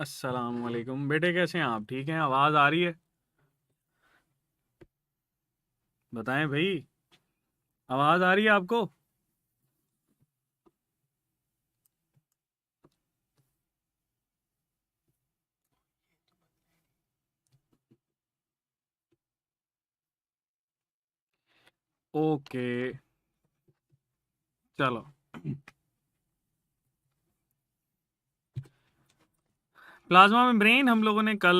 अस्सलाम वालेकुम बेटे, कैसे हैं आप? ठीक हैं? आवाज़ आ रही है? बताएं भाई, आवाज़ आ रही है आपको? ओके, चलो। प्लाज्मा मेम्ब्रेन हम लोगों ने कल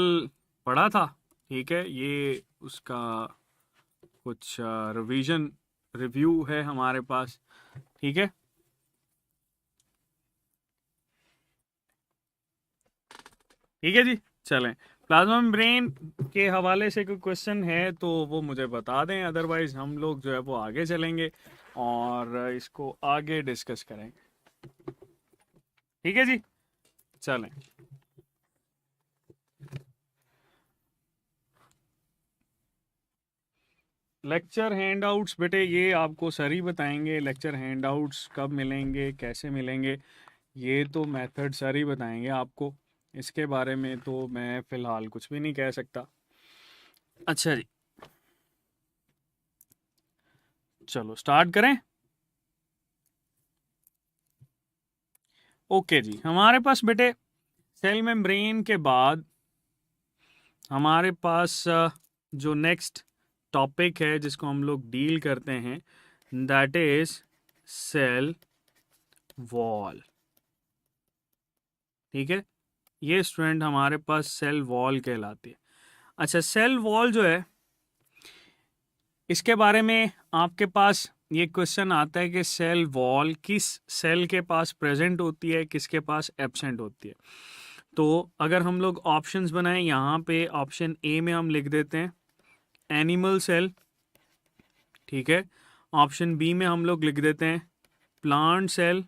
पढ़ा था। ठीक है, ये उसका कुछ रिवीजन रिव्यू है हमारे पास। ठीक है, ठीक है जी। चलें, प्लाज्मा मेम्ब्रेन के हवाले से कोई क्वेश्चन है तो वो मुझे बता दें, अदरवाइज हम लोग जो है वो आगे चलेंगे और इसको आगे डिस्कस करेंगे। ठीक है जी, चलें। लेक्चर हैंडआउट्स बेटे, ये आपको सर ही बताएंगे। लेक्चर हैंडआउट्स कब मिलेंगे, कैसे मिलेंगे, ये तो मेथड सर ही बताएंगे आपको। इसके बारे में तो मैं फ़िलहाल कुछ भी नहीं कह सकता। अच्छा जी, चलो स्टार्ट करें। ओके जी, हमारे पास बेटे सेल मेम्ब्रेन के बाद हमारे पास जो नेक्स्ट टॉपिक है जिसको हम लोग डील करते हैं, दैट इज़ सेल वॉल। ठीक है, ये स्टूडेंट हमारे पास सेल वॉल कहलाती है। अच्छा, सेल वॉल जो है, इसके बारे में आपके पास ये क्वेश्चन आता है कि सेल वॉल किस सेल के पास प्रेजेंट होती है, किसके पास एब्सेंट होती है। तो अगर हम लोग ऑप्शंस बनाएं, यहाँ पे ऑप्शन ए में हम लिख देते हैं एनिमल सेल। ठीक है, ऑप्शन बी में हम लोग लिख देते हैं प्लांट सेल।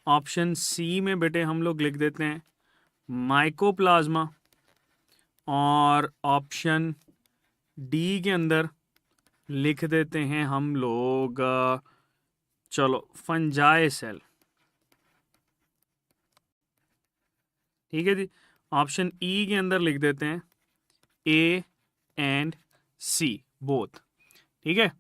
ऑप्शन सी में बेटे हम लोग लिख देते हैं माइकोप्लाज्मा। और ऑप्शन डी के अंदर लिख देते हैं हम लोग चलो फंजाई सेल। ठीक है जी, ऑप्शन ई के अंदर लिख देते हैं ए एंड सी बोथ। ठीक है,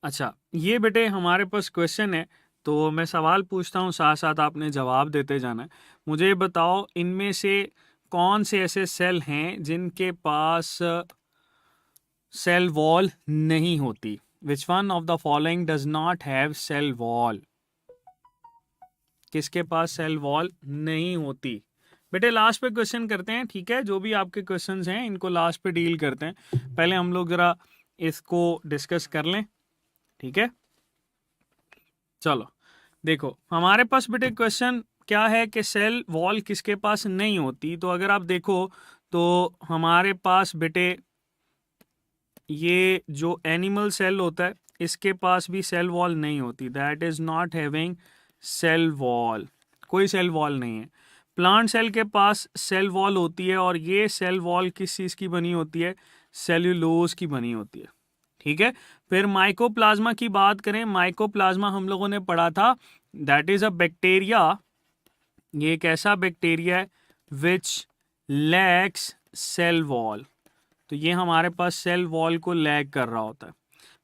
अच्छा ये बेटे हमारे पास क्वेश्चन है, तो मैं सवाल पूछता हूँ, साथ साथ आपने जवाब देते जाना है। मुझे ये बताओ, इनमें से कौन से ऐसे सेल हैं जिनके पास सेल वॉल नहीं होती? Which one of the following does not have cell wall? किसके पास सेल वॉल नहीं होती? बेटे लास्ट पे क्वेश्चन करते हैं, ठीक है? जो भी आपके क्वेश्चंस हैं इनको लास्ट पे डील करते हैं। पहले हम लोग जरा इसको डिस्कस कर लें। ठीक है, चलो देखो हमारे पास बेटे क्वेश्चन क्या है कि सेल वॉल किसके पास नहीं होती। तो अगर आप देखो तो हमारे पास बेटे ये जो एनिमल सेल होता है इसके पास भी सेल वॉल नहीं होती, that is not having cell wall, कोई सेल वॉल नहीं है। प्लांट सेल के पास सेल वॉल होती है और ये सेल वॉल किस चीज़ की बनी होती है? सेल्यूलोज की बनी होती है। ठीक है, फिर माइकोप्लाज्मा की बात करें, माइकोप्लाज्मा हम लोगों ने पढ़ा था, दैट इज अ बैक्टीरिया। ये एक ऐसा बैक्टीरिया है विच लैक्स सेल वॉल, तो ये हमारे पास सेल वॉल को लैग कर रहा होता है।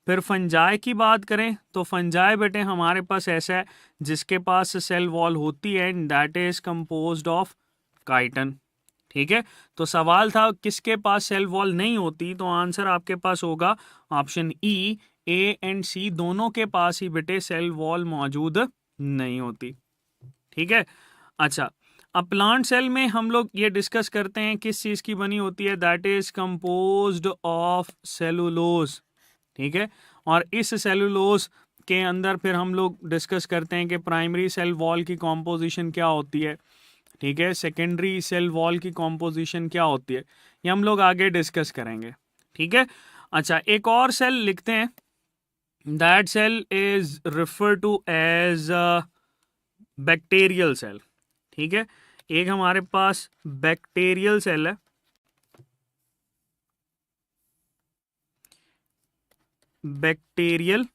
फिर फंजाई की बात करें तो फंजाई बेटे हमारे पास ऐसा है जिसके पास सेल वॉल होती है, and that is composed of chiton. ठीक है, तो सवाल था किसके पास सेल वॉल नहीं होती, तो आंसर आपके पास होगा ऑप्शन ई। ए एंड सी दोनों के पास ही बेटे सेल वॉल मौजूद नहीं होती। ठीक है, अच्छा अब प्लांट सेल में हम लोग ये डिस्कस करते हैं किस चीज़ की बनी होती है, that is composed of cellulose. ठीक है, और इस सेलुलोज के अंदर फिर हम लोग डिस्कस करते हैं कि प्राइमरी सेल वॉल की कॉम्पोजिशन क्या होती है। ठीक है, सेकेंडरी सेल वॉल की कॉम्पोजिशन क्या होती है, ये हम लोग आगे डिस्कस करेंगे। ठीक है, अच्छा एक और सेल लिखते हैं, that cell is refer to as bacterial cell. ठीक है, एक हमारे पास बैक्टीरियल सेल है, बैक्टीरियल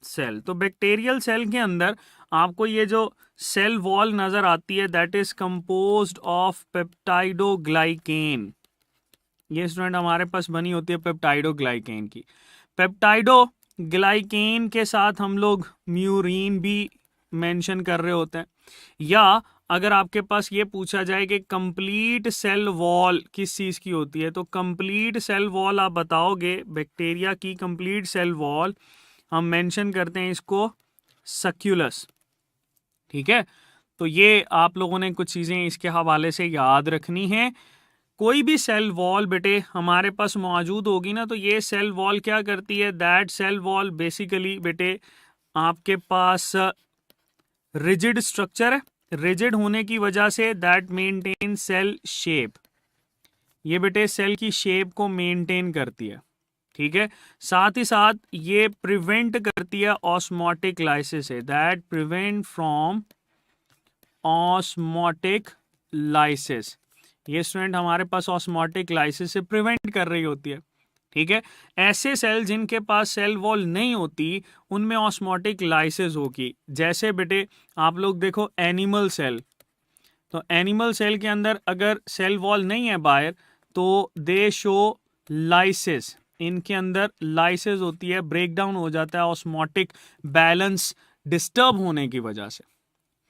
सेल। तो बैक्टीरियल सेल के अंदर आपको ये जो सेल वॉल नजर आती है that is composed of peptidoglycan. ये स्टूडेंट हमारे पास बनी होती है पेप्टाइडोग्लाइकेन की। पेप्टाइडोग्लाइकेन के साथ हम लोग म्यूरिन भी मेंशन कर रहे होते हैं। या अगर आपके पास ये पूछा जाए कि कंप्लीट सेल वॉल किस चीज़ की होती है, तो कंप्लीट सेल वॉल आप बताओगे बैक्टीरिया की कंप्लीट सेल वॉल हम मेंशन करते हैं इसको सक्यूलस। ठीक है, तो ये आप लोगों ने कुछ चीज़ें इसके हवाले से याद रखनी है। कोई भी सेल वॉल बेटे हमारे पास मौजूद होगी ना, तो ये सेल वॉल क्या करती है, दैट सेल वॉल बेसिकली बेटे आपके पास रिजिड स्ट्रक्चर है। रिजिड होने की वजह say that maintain cell shape, ये बेटे सेल की शेप को मेंटेन करती है। ठीक है, साथ ही साथ ये प्रिवेंट करती है ऑस्मोटिक लाइसिस से, that prevent from osmotic lysis. ये स्टूडेंट हमारे पास ऑस्मोटिक लाइसिस से प्रिवेंट कर रही होती है। ठीक है, ऐसे सेल जिनके पास सेल वॉल नहीं होती उनमें ऑस्मोटिक लाइसिस होगी। जैसे बेटे आप लोग देखो एनिमल सेल, तो एनिमल सेल के अंदर अगर सेल वॉल नहीं है बाहर तो दे शो लाइसिस, इनके अंदर लाइसिस होती है, ब्रेक डाउन हो जाता है ऑस्मोटिक बैलेंस डिस्टर्ब होने की वजह से।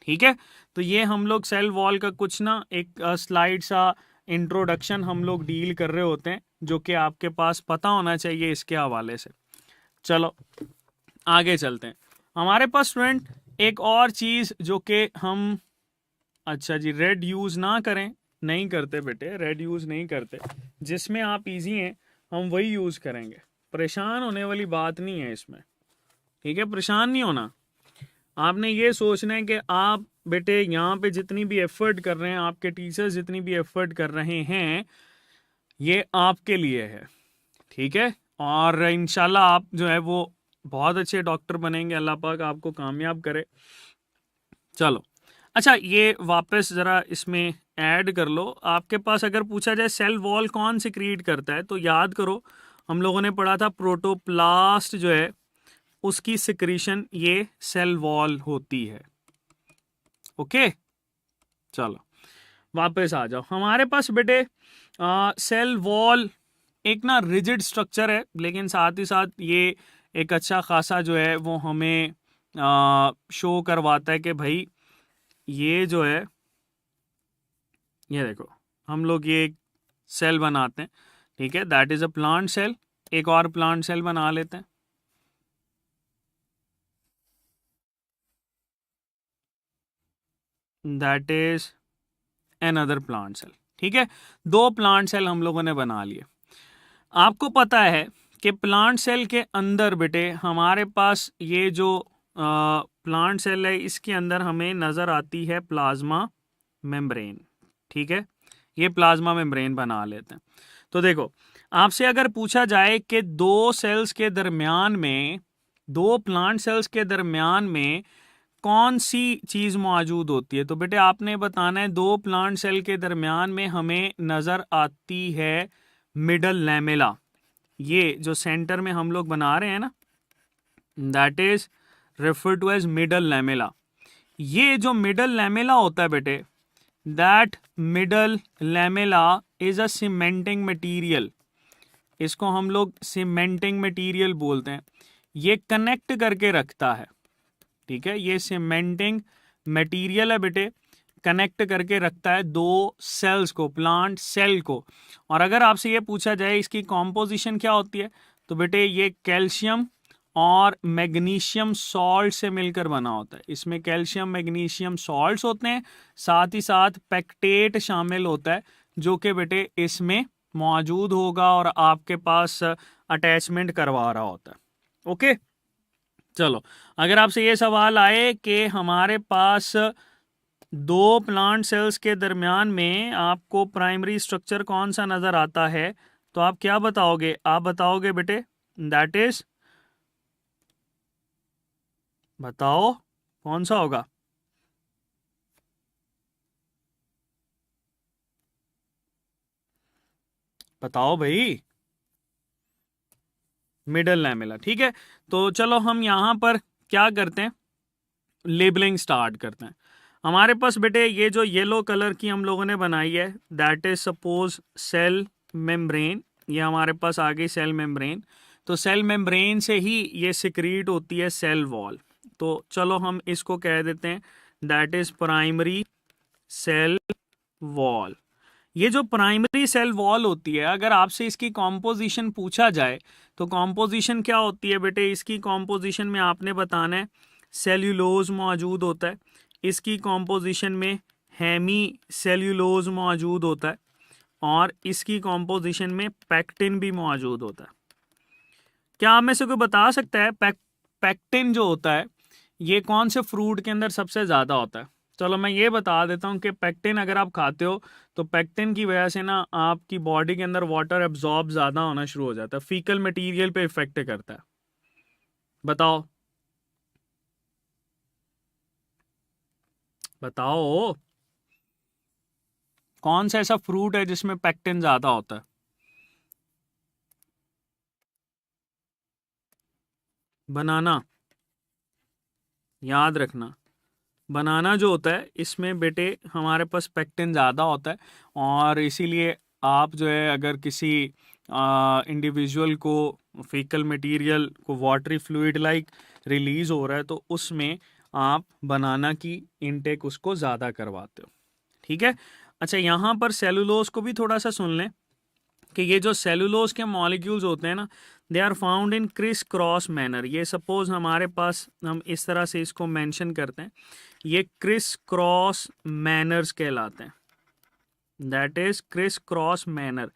ठीक है, तो ये हम लोग सेल वॉल का कुछ ना एक स्लाइड सा इंट्रोडक्शन हम लोग डील कर रहे होते हैं जो कि आपके पास पता होना चाहिए इसके हवाले से। चलो आगे चलते हैं। हमारे पास स्टूडेंट एक और चीज़ जो कि हम, अच्छा जी, रेड यूज़ ना करें, नहीं करते बेटे, रेड यूज़ नहीं करते, जिसमें आप इजी हैं हम वही यूज़ करेंगे, परेशान होने वाली बात नहीं है इसमें। ठीक है, परेशान नहीं होना, आपने ये सोचना है कि आप बेटे यहाँ पे जितनी भी एफर्ट कर रहे हैं, आपके टीचर्स जितनी भी एफर्ट कर रहे हैं, ये आपके लिए है। ठीक है, और इंशाल्लाह आप जो है वो बहुत अच्छे डॉक्टर बनेंगे, अल्लाह पाक आपको कामयाब करे। चलो अच्छा, ये वापस ज़रा इसमें ऐड कर लो। आपके पास अगर पूछा जाए सेल वॉल कौन सिक्रीट करता है, तो याद करो हम लोगों ने पढ़ा था प्रोटोप्लास्ट जो है उसकी सिक्रीशन ये सेल वॉल होती है। ओके, चलो वापस आ जाओ। हमारे पास बेटे सेल वॉल एक ना रिजिड स्ट्रक्चर है, लेकिन साथ ही साथ ये एक अच्छा खासा जो है वो हमें शो करवाता है कि भाई ये जो है, ये देखो हम लोग ये एक सेल बनाते हैं। ठीक है, that is a plant cell. एक और प्लांट सेल बना लेते हैं, that is another plant cell. ठीक है, दो प्लांट सेल हम लोगों ने बना लिए। आपको पता है कि प्लांट सेल के अंदर बेटे हमारे पास ये जो प्लांट सेल है इसके अंदर हमें नज़र आती है प्लाज्मा मेम्ब्रेन। ठीक है, ये प्लाज्मा मेम्ब्रेन बना लेते हैं। तो देखो आपसे अगर पूछा जाए कि दो सेल्स के दरमियान में, दो प्लांट सेल्स के दरमियान में कौन सी चीज़ मौजूद होती है, तो बेटे आपने बताना है दो प्लांट सेल के दरमियान में हमें नज़र आती है मिडल लैमेला। ये जो सेंटर में हम लोग बना रहे हैं ना, that is refer to as middle lamella. ये जो मिडल लैमेला होता है बेटे, that middle lamella is a cementing material. इसको हम लोग सीमेंटिंग मटीरियल बोलते हैं। ये कनेक्ट करके रखता है। ठीक है, ये सीमेंटिंग मटेरियल है बेटे, कनेक्ट करके रखता है दो सेल्स को, प्लांट सेल को। और अगर आपसे ये पूछा जाए इसकी कॉम्पोजिशन क्या होती है, तो बेटे ये कैल्शियम और मैग्नीशियम सॉल्ट से मिलकर बना होता है। इसमें कैल्शियम मैग्नीशियम सॉल्ट्स होते हैं, साथ ही साथ पेक्टेट शामिल होता है जो कि बेटे इसमें मौजूद होगा और आपके पास अटैचमेंट करवा रहा होता है। ओके, चलो अगर आपसे ये सवाल आए कि हमारे पास दो प्लांट सेल्स के दरमियान में आपको प्राइमरी स्ट्रक्चर कौन सा नज़र आता है, तो आप क्या बताओगे? आप बताओगे बेटे दैट इज, बताओ कौन सा होगा? बताओ भाई, मिडल लैमेला। ठीक है, तो चलो हम यहाँ पर क्या करते हैं, लेबलिंग स्टार्ट करते हैं। हमारे पास बेटे ये जो येलो कलर की हम लोगों ने बनाई है, that is suppose cell membrane. ये हमारे पास आ गई सेल मेम्ब्रेन। तो सेल मेम्ब्रेन से ही ये सिक्रीट होती है सेल वॉल। तो चलो हम इसको कह देते हैं that is primary cell wall. ये जो प्राइमरी सेल वॉल होती है, अगर आपसे इसकी कॉम्पोजिशन पूछा जाए तो कॉम्पोजिशन क्या होती है बेटे? इसकी कॉम्पोजिशन में आपने बताना है सेल्यूलोज मौजूद होता है, इसकी कॉम्पोजिशन में हेमी सेल्यूलोज मौजूद होता है, और इसकी कॉम्पोजिशन में पैक्टिन भी मौजूद होता है। क्या आप में से कोई बता सकता है पैक्टिन जो होता है ये कौन से फ्रूट के अंदर सबसे ज़्यादा होता है? चलो मैं ये बता देता हूँ कि पैक्टिन अगर आप खाते हो तो पैक्टिन की वजह से ना आपकी बॉडी के अंदर वाटर एब्जॉर्ब ज़्यादा होना शुरू हो जाता है, फीकल मटेरियल पे इफेक्ट करता है। बताओ बताओ कौन सा ऐसा फ्रूट है जिसमें पैक्टिन ज़्यादा होता है? बनाना। याद रखना, बनाना जो होता है इसमें बेटे हमारे पास पेक्टिन ज़्यादा होता है, और इसीलिए आप जो है अगर किसी इंडिविजुअल को फीकल मटेरियल को वाटरी फ्लूइड लाइक रिलीज़ हो रहा है तो उसमें आप बनाना की इनटेक उसको ज़्यादा करवाते हो। ठीक है। अच्छा, यहाँ पर सेलुलोज को भी थोड़ा सा सुन लें कि ये जो सेलुलोज के मॉलिक्यूल्स होते हैं ना, they are found in criss cross manner. ये सपोज हमारे पास हम इस तरह से इसको मेंशन करते हैं, ये क्रिस क्रॉस मैनर्स कहलाते हैं, that is Chris cross manner.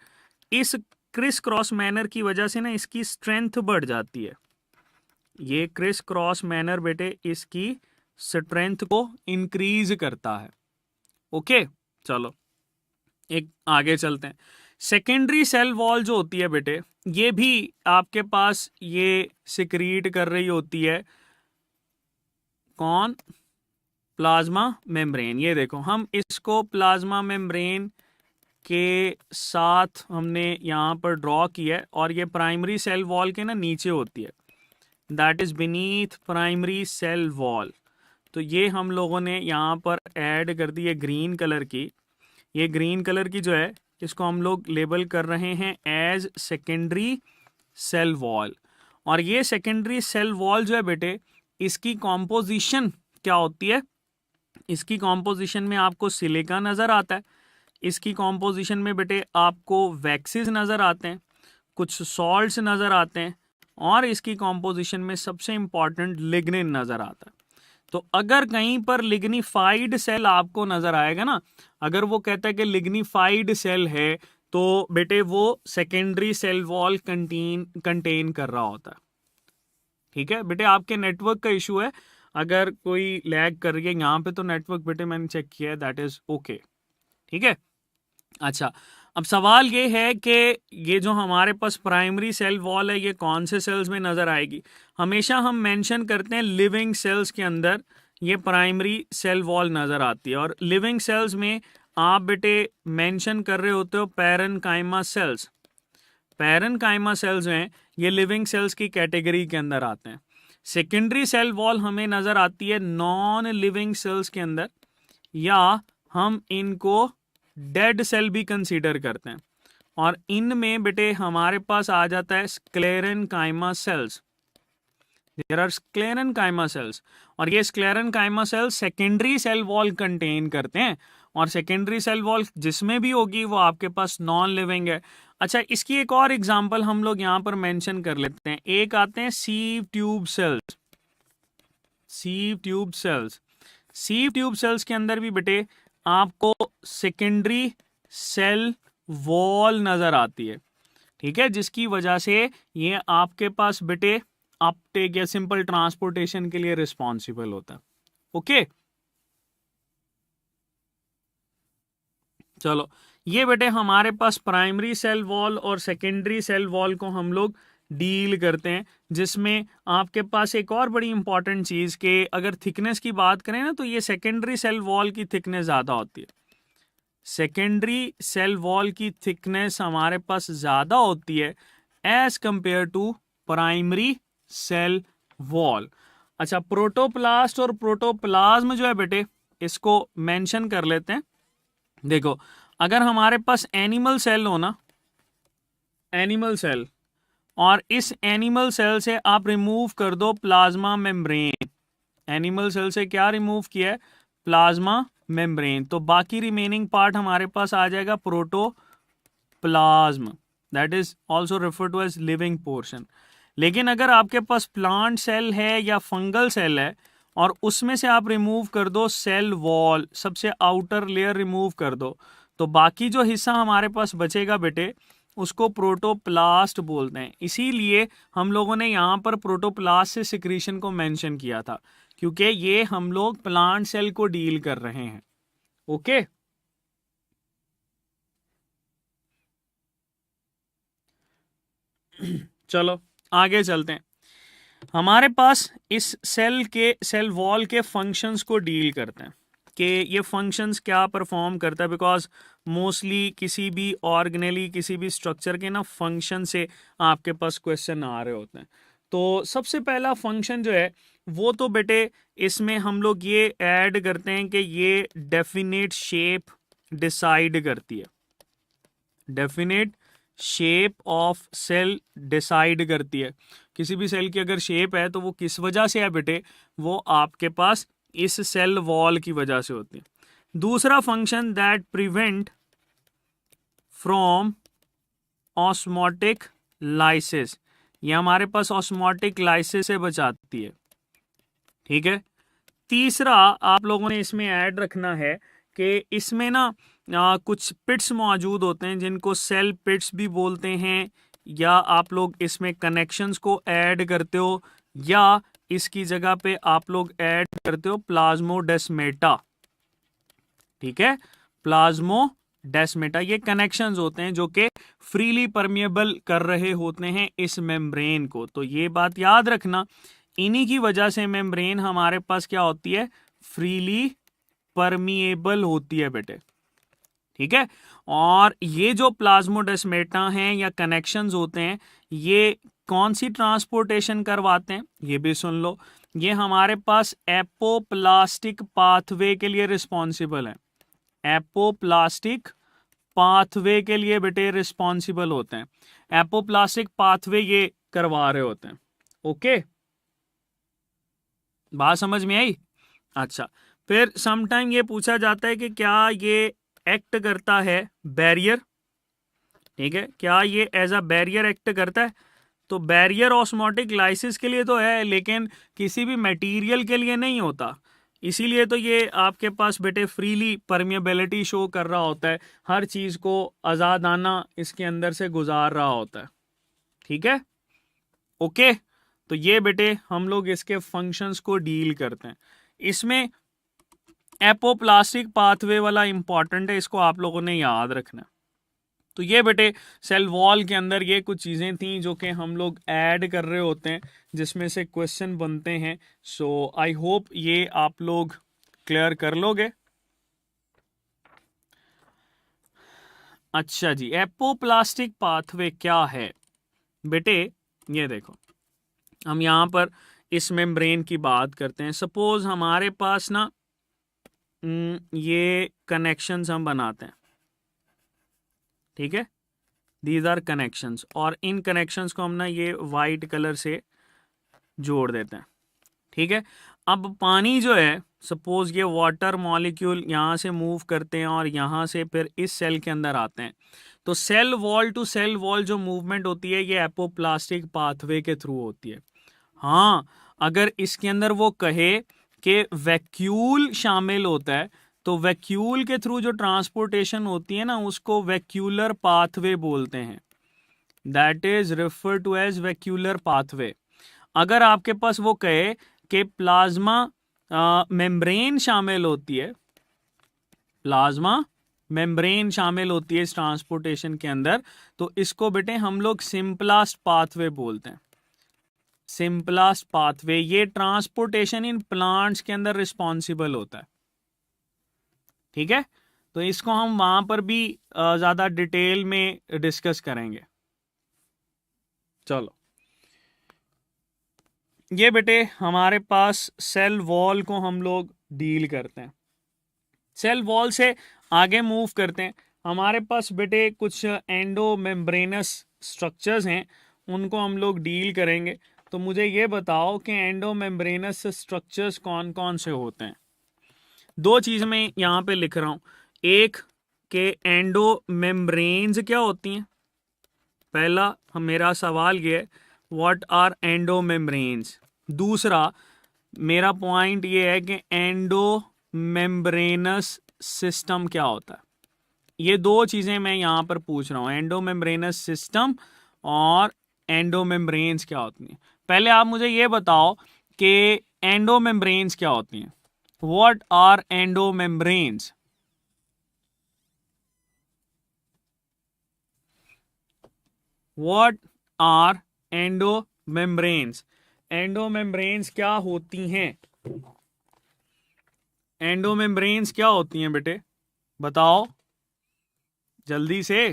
इस क्रिस क्रॉस मैनर की वजह से ना इसकी स्ट्रेंथ बढ़ जाती है। ये क्रिस क्रॉस मैनर बेटे इसकी स्ट्रेंथ को इंक्रीज करता है। ओके, चलो एक आगे चलते हैं। सेकेंडरी सेल वॉल जो होती है बेटे, ये भी आपके पास ये सिक्रीट कर रही होती है कौन? Plasma membrane. ये देखो हम इसको प्लाज्मा मेम्ब्रेन के साथ हमने यहाँ पर ड्रॉ किया है, और ये प्राइमरी सेल वॉल के ना नीचे होती है, that is beneath primary cell wall. तो ये हम लोगों ने यहाँ पर ऐड कर दी है ग्रीन कलर की। ये ग्रीन कलर की जो है इसको हम लोग लेबल कर रहे हैं एज सेकेंडरी सेल वॉल। और ये सेकेंडरी सेल वॉल जो है बेटे, इसकी कॉम्पोजिशन क्या होती है? इसकी कॉम्पोजिशन में आपको सिलिका नज़र आता है, इसकी कॉम्पोजिशन में बेटे आपको वैक्सीज नज़र आते हैं, कुछ सॉल्ट्स नज़र आते हैं, और इसकी कॉम्पोजिशन में सबसे इंपॉर्टेंट लिग्निन नज़र आता है। तो अगर कहीं पर लिग्निफाइड सेल आपको नजर आएगा ना, अगर वो कहता है कि लिग्निफाइड सेल है, तो बेटे वो सेकेंडरी सेल वॉल कंटेन कर रहा होता है। ठीक है बेटे, आपके नेटवर्क का इशू है, अगर कोई लैग कर रही है यहाँ पे तो नेटवर्क बेटे मैंने चेक किया है, दैट इज ओके। ठीक है। अच्छा, अब सवाल ये है कि ये जो हमारे पास प्राइमरी सेल वॉल है ये कौन से सेल्स में नज़र आएगी? हमेशा हम मेंशन करते हैं लिविंग सेल्स के अंदर ये प्राइमरी सेल वॉल नज़र आती है, और लिविंग सेल्स में आप बेटे मेंशन कर रहे होते हो पैरेनकाइमा सेल्स। पैरेनकाइमा सेल्स हैं ये लिविंग सेल्स की कैटेगरी के अंदर आते हैं। सेकेंडरी सेल वॉल हमें नज़र आती है नॉन लिविंग सेल्स के अंदर, या हम इनको डेड सेल भी कंसीडर करते हैं, और इनमें बेटे हमारे पास आ जाता है sclerenchyma cells. There are sclerenchyma cells, और ये sclerenchyma cells secondary cell wall contain करते हैं, और सेकेंडरी सेल वॉल जिसमें भी होगी वो आपके पास नॉन लिविंग है। अच्छा, इसकी एक और एग्जांपल हम लोग यहाँ पर मेंशन कर लेते हैं। एक आते हैं sieve tube cells. Sieve tube cells, sieve tube cells के अंदर भी बेटे आपको सेकेंडरी सेल वॉल नजर आती है। ठीक है, जिसकी वजह से ये आपके पास बेटे अपटेक या सिंपल ट्रांसपोर्टेशन के लिए रिस्पॉन्सिबल होता है। ओके, चलो ये बेटे हमारे पास प्राइमरी सेल वॉल और सेकेंडरी सेल वॉल को हम लोग डील करते हैं, जिसमें आपके पास एक और बड़ी इंपॉर्टेंट चीज़ कि अगर थिकनेस की बात करें ना तो ये सेकेंडरी सेल वॉल की थिकनेस ज़्यादा होती है। सेकेंडरी सेल वॉल की थिकनेस हमारे पास ज़्यादा होती है as compare to primary cell wall. अच्छा, प्रोटोप्लास्ट और प्रोटोप्लाज्म जो है बेटे, इसको मेंशन कर लेते हैं। देखो, अगर हमारे पास एनिमल सेल हो ना, एनिमल सेल, और इस एनिमल सेल से आप रिमूव कर दो प्लाज्मा मेम्ब्रेन, एनिमल सेल से क्या रिमूव किया है? प्लाज्मा मेम्ब्रेन, तो बाकी रिमेनिंग पार्ट हमारे पास आ जाएगा protoplasm, that is also refer to as living portion. लेकिन अगर आपके पास प्लांट सेल है या फंगल सेल है और उसमें से आप रिमूव कर दो सेल वॉल, सबसे आउटर लेयर रिमूव कर दो, तो बाकी जो हिस्सा हमारे पास बचेगा बेटे, उसको प्रोटोप्लास्ट बोलते हैं। इसीलिए हम लोगों ने यहाँ पर प्रोटोप्लास्ट से सिक्रीशन को मेंशन किया था, क्योंकि ये हम लोग प्लांट सेल को डील कर रहे हैं। ओके, चलो आगे चलते हैं। हमारे पास इस सेल वॉल के फंक्शंस को डील करते हैं कि ये फंक्शंस क्या परफॉर्म करता है, बिकॉज मोस्टली किसी भी ऑर्गेनेली, किसी भी स्ट्रक्चर के ना फंक्शन से आपके पास क्वेश्चन आ रहे होते हैं। तो सबसे पहला फंक्शन जो है वो तो बेटे इसमें हम लोग ये ऐड करते हैं कि ये डेफिनेट शेप डिसाइड करती है, definite shape of cell decide करती है। किसी भी सेल की अगर शेप है तो वो किस वजह से है बेटे? वो आपके पास इस सेल वॉल की वजह से होती है। दूसरा function, that prevent from osmotic lysis, ये हमारे पास ऑस्मोटिक लाइसिस से बचाती है। ठीक है। तीसरा आप लोगों ने इसमें ऐड रखना है कि इसमें ना कुछ पिट्स मौजूद होते हैं जिनको सेल पिट्स भी बोलते हैं, या आप लोग इसमें कनेक्शंस को ऐड करते हो, या इसकी जगह पे आप लोग ऐड करते हो प्लाज्मोडेस्मेटा। ठीक है, प्लाज्मोडेस्मेटा, ये कनेक्शंस होते हैं जो कि फ्रीली परमिएबल कर रहे होते हैं इस मेम्ब्रेन को। तो ये बात याद रखना, इन्हीं की वजह से मेम्ब्रेन हमारे पास क्या होती है? फ्रीली परमिएबल होती है बेटे। ठीक है। और ये जो प्लाज्मोडेस्मेटा हैं या कनेक्शंस होते हैं, ये कौन सी ट्रांसपोर्टेशन करवाते हैं? ये भी सुन लो, ये हमारे पास एपोप्लास्टिक पाथवे के लिए रिस्पॉन्सिबल है। एपोप्लास्टिक पाथवे के लिए बेटे रिस्पॉन्सिबल होते हैं, एपोप्लास्टिक पाथवे ये करवा रहे होते हैं। ओके, बात समझ में आई? अच्छा, फिर समटाइम ये पूछा जाता है कि क्या ये एक्ट करता है बैरियर? ठीक है, क्या ये एज अ बैरियर एक्ट करता है? तो बैरियर ऑस्मोटिक लाइसिस के लिए तो है, लेकिन किसी भी मटेरियल के लिए नहीं होता। इसीलिए तो ये आपके पास बेटे फ्रीली परमिएबिलिटी शो कर रहा होता है, हर चीज को आजादाना इसके अंदर से गुजार रहा होता है। ठीक है, ओके। तो ये बेटे हम लोग इसके फंक्शंस को डील करते हैं। इसमें एपोप्लास्टिक पाथवे वाला इंपॉर्टेंट है, इसको आप लोगों ने याद रखना। तो ये बेटे सेल वॉल के अंदर ये कुछ चीज़ें थी जो कि हम लोग ऐड कर रहे होते हैं, जिसमें से क्वेश्चन बनते हैं। सो आई होप ये आप लोग क्लियर कर लोगे। अच्छा जी, एपोप्लास्टिक पाथवे क्या है बेटे? ये देखो, हम यहाँ पर इस मेम्ब्रेन की बात करते हैं। सपोज हमारे पास ना ये कनेक्शंस हम बनाते हैं। ठीक है, दीज आर कनेक्शंस, और इन कनेक्शंस को हम ना ये वाइट कलर से जोड़ देते हैं। ठीक है, अब पानी जो है, सपोज ये वाटर मॉलिक्यूल यहाँ से मूव करते हैं और यहाँ से फिर इस सेल के अंदर आते हैं, तो cell wall to cell wall जो मूवमेंट होती है ये एपोप्लास्टिक पाथवे के थ्रू होती है। हाँ, अगर इसके अंदर वो कहे कि वैक्यूल शामिल होता है, तो वैक्यूल के थ्रू जो ट्रांसपोर्टेशन होती है ना, उसको वैक्यूलर पाथवे बोलते हैं। That is refer to as vacuolar pathway. अगर आपके पास वो कहे कि प्लाज्मा मेम्ब्रेन शामिल होती है, प्लाज्मा मेम्ब्रेन शामिल होती है इस ट्रांसपोर्टेशन के अंदर, तो इसको बेटे हम लोग सिंपलास्ट पाथवे बोलते हैं। सिंपलास्ट पाथवे, ये ट्रांसपोर्टेशन इन प्लांट्स के अंदर रिस्पॉन्सिबल होता है। ठीक है, तो इसको हम वहां पर भी ज्यादा डिटेल में डिस्कस करेंगे। चलो, ये बेटे हमारे पास सेल वॉल को हम लोग डील करते हैं। सेल वॉल से आगे मूव करते हैं। हमारे पास बेटे कुछ एंडो मेम्ब्रेनस स्ट्रक्चर्स हैं, उनको हम लोग डील करेंगे। तो मुझे ये बताओ कि एंडो मेम्ब्रेनस स्ट्रक्चर्स कौन कौन से होते हैं। दो चीज़ मैं यहाँ पे लिख रहा हूँ। एक के एंडो मेम्ब्रेन्स क्या होती हैं। पहला मेरा सवाल ये है, व्हाट आर एंडो मेम्ब्रेन्स। दूसरा मेरा पॉइंट ये है कि एंडो मेम्ब्रेनस सिस्टम क्या होता है। ये दो चीज़ें मैं यहाँ पर पूछ रहा हूँ, एंडो मेम्ब्रेनस सिस्टम और एंडो मेम्ब्रेन्स क्या होती हैं। पहले आप मुझे ये बताओ कि एंडो मेम्ब्रेन्स क्या होती हैं। What are endomembranes. What are endomembranes. Endomembranes क्या होती हैं। एंडो मेम्ब्रेन्स क्या होती हैं बेटे, बताओ जल्दी से।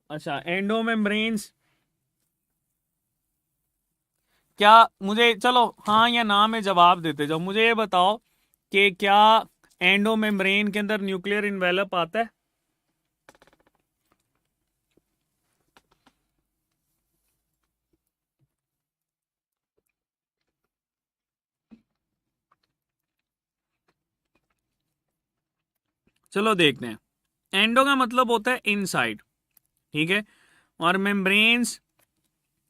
अच्छा, एंडो मेम्ब्रेन्स क्या, मुझे चलो हाँ या ना में जवाब देते जाओ। मुझे ये बताओ कि क्या एंडो मेम्ब्रेन के अंदर न्यूक्लियर इन्वेलप आता है। चलो देखते हैं। एंडो का मतलब होता है इनसाइड, ठीक है, और मेम्ब्रेन्स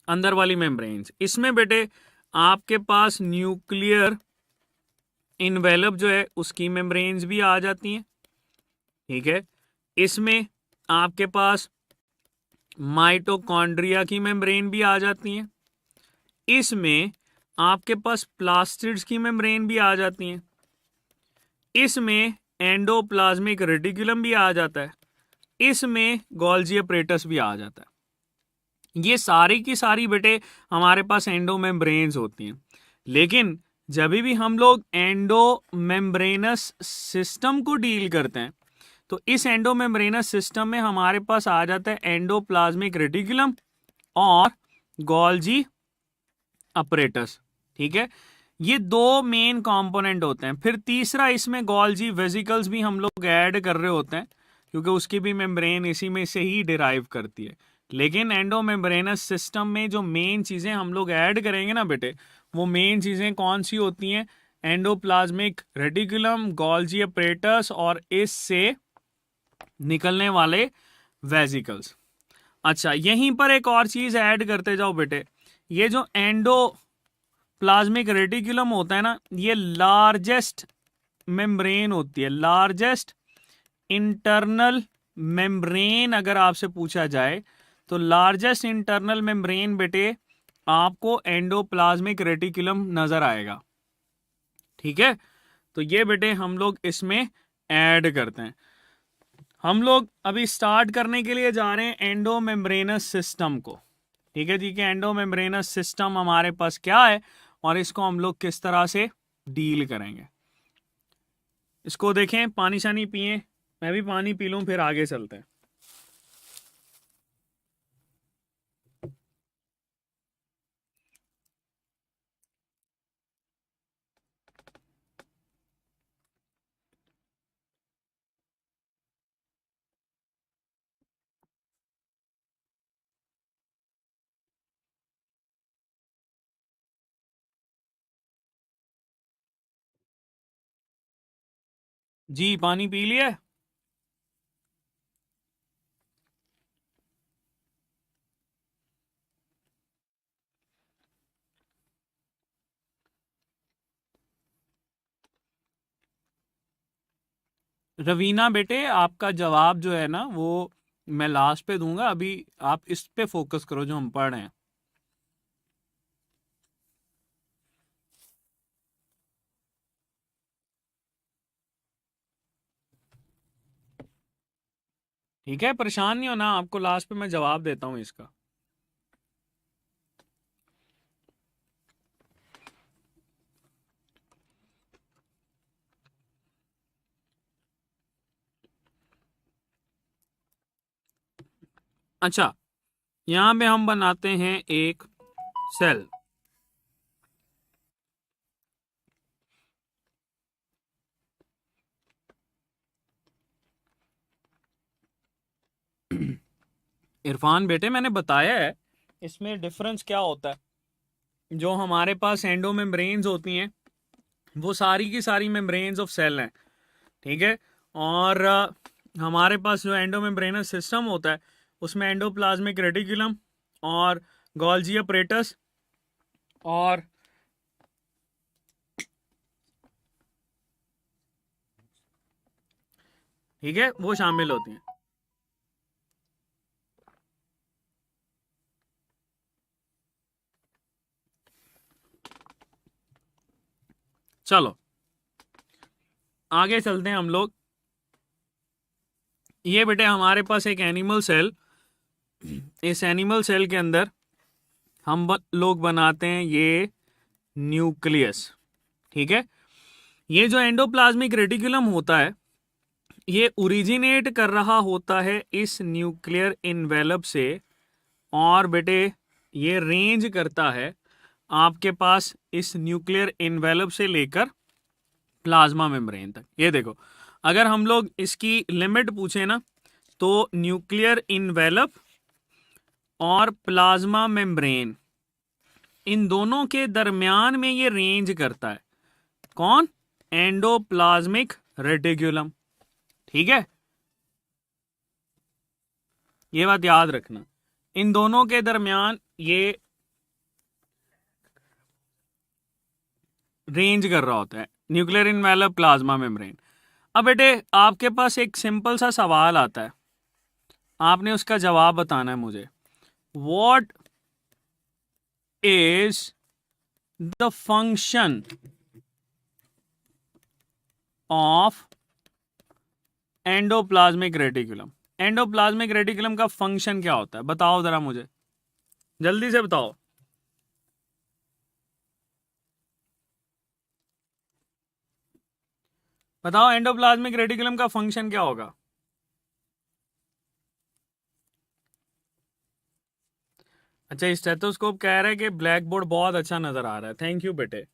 अंदर वाली मेम्ब्रेन्स। इसमें बेटे आपके पास न्यूक्लियर इन्वेलप जो है उसकी मेम्ब्रेन्स भी आ जाती हैं, ठीक है। इसमें आपके पास माइटोकॉन्ड्रिया की मेम्ब्रेन भी आ जाती हैं। इसमें आपके पास प्लास्टिड्स की मेम्ब्रेन भी आ जाती हैं। इसमें एंडोप्लाज्मिक रेटिकुलम भी आ जाता है। इसमें गोल्जी अपरेटस भी आ जाता है। ये सारी की सारी बेटे हमारे पास एंडो मेम्ब्रेन्स होती हैं। लेकिन जब भी हम लोग एंडो मेम्ब्रेनस सिस्टम को डील करते हैं तो इस एंडो मेम्ब्रेनस सिस्टम में हमारे पास आ जाता है एंडोप्लाज्मिक रेटिकुलम और गोल्जी अपरेटस, ठीक है। ये दो मेन कंपोनेंट होते हैं। फिर तीसरा इसमें गोल्जी वेसिकल्स भी हम लोग ऐड कर रहे होते हैं, क्योंकि उसकी भी मेम्ब्रेन इसी में से ही डिराइव करती है। लेकिन एंडो मेम्ब्रेनस सिस्टम में जो मेन चीज़ें हम लोग ऐड करेंगे ना बेटे, वो मेन चीज़ें कौन सी होती हैं। एंडोप्लाज्मिक रेटिकुलम, गोल्जी अपरेटस और इससे निकलने वाले वेसिकल्स। अच्छा, यहीं पर एक और चीज़ ऐड करते जाओ बेटे। ये जो एंडो प्लाज्मिक रेटिकुलम होता है ना, ये लार्जेस्ट मेम्ब्रेन होती है, लार्जेस्ट इंटरनल मेम्ब्रेन। अगर आपसे पूछा जाए तो लार्जेस्ट इंटरनल मेम्ब्रेन बेटे आपको एंडोप्लाज्मिक रेटिकुलम नजर आएगा, ठीक है। तो ये बेटे हम लोग इसमें ऐड करते हैं। हम लोग अभी स्टार्ट करने के लिए जा रहे हैं एंडो मेम्ब्रेनस सिस्टम को, ठीक है जी। कि एंडो मेम्ब्रेनस सिस्टम हमारे पास क्या है और इसको हम लोग किस तरह से डील करेंगे। इसको देखें, पानी शानी पिए, मैं भी पानी पी लूं, फिर आगे चलते हैं। जी पानी पी लिया। रवीना बेटे आपका जवाब जो है ना वो मैं लास्ट पे दूंगा, अभी आप इस पे फोकस करो जो हम पढ़ रहे हैं। ठीक है, परेशान नहीं होना, आपको लास्ट पे मैं जवाब देता हूं इसका। अच्छा, यहां पे हम बनाते हैं एक सेल। इरफान बेटे, मैंने बताया है इसमें डिफरेंस क्या होता है। जो हमारे पास एंडो मेम्ब्रेन्स होती हैं वो सारी की सारी मेम्ब्रेन्स ऑफ सेल हैं, ठीक है। और हमारे पास जो एंडो मेम्ब्रेनस सिस्टम होता है उसमें एंडोप्लाज्मिक रेटिकुलम और गोल्जी अपरेटस और ठीक है वो शामिल होती हैं। चलो आगे चलते हैं हम लोग। ये बेटे हमारे पास एक एनिमल सेल, इस एनिमल सेल के अंदर हम लोग बनाते हैं ये न्यूक्लियस, ठीक है। ये जो एंडोप्लाज्मिक रेटिकुलम होता है ये ओरिजिनेट कर रहा होता है इस न्यूक्लियर इन्वेलप से, और बेटे ये रेंज करता है आपके पास इस न्यूक्लियर इन्वेलप से लेकर प्लाज्मा मेम्ब्रेन तक। ये देखो, अगर हम लोग इसकी लिमिट पूछे ना तो न्यूक्लियर इन्वेलप और प्लाज्मा मेम्ब्रेन इन दोनों के दरमियान में ये रेंज करता है। कौन? एंडोप्लाज्मिक रेटिकुलम, ठीक है। ये बात याद रखना, इन दोनों के दरमियान ये रेंज कर रहा होता है, न्यूक्लियर इन्वेलप प्लाज्मा मेम्ब्रेन। अब बेटे आपके पास एक सिंपल सा सवाल आता है, आपने उसका जवाब बताना है मुझे। What is the function of endoplasmic reticulum? Endoplasmic reticulum का फंक्शन क्या होता है बताओ जरा मुझे, जल्दी से बताओ। बताओ एंडोप्लाज्मिक रेटिकुलम का फंक्शन क्या होगा? अच्छा, स्टेथोस्कोप कह रहा है कि ब्लैक बोर्ड बहुत अच्छा नजर आ रहा है, थैंक यू बेटे।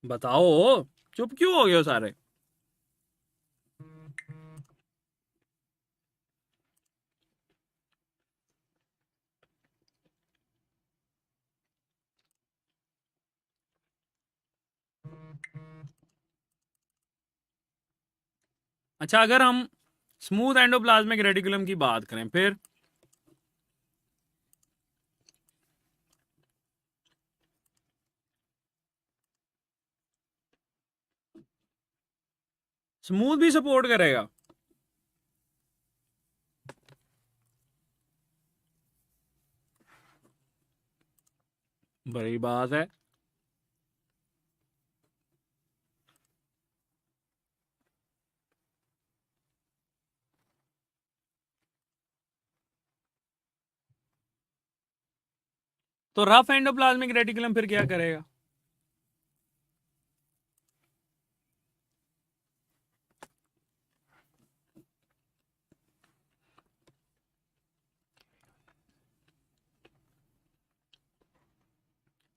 बताओ, चुप क्यों हो गए हो सारे? अच्छा, अगर हम स्मूथ एंडोप्लाज्मिक रेटिकुलम की बात करें फिर? स्मूथ भी सपोर्ट करेगा? बड़ी बात है। तो रफ एंडोप्लाज्मिक रेटिकुलम फिर क्या करेगा?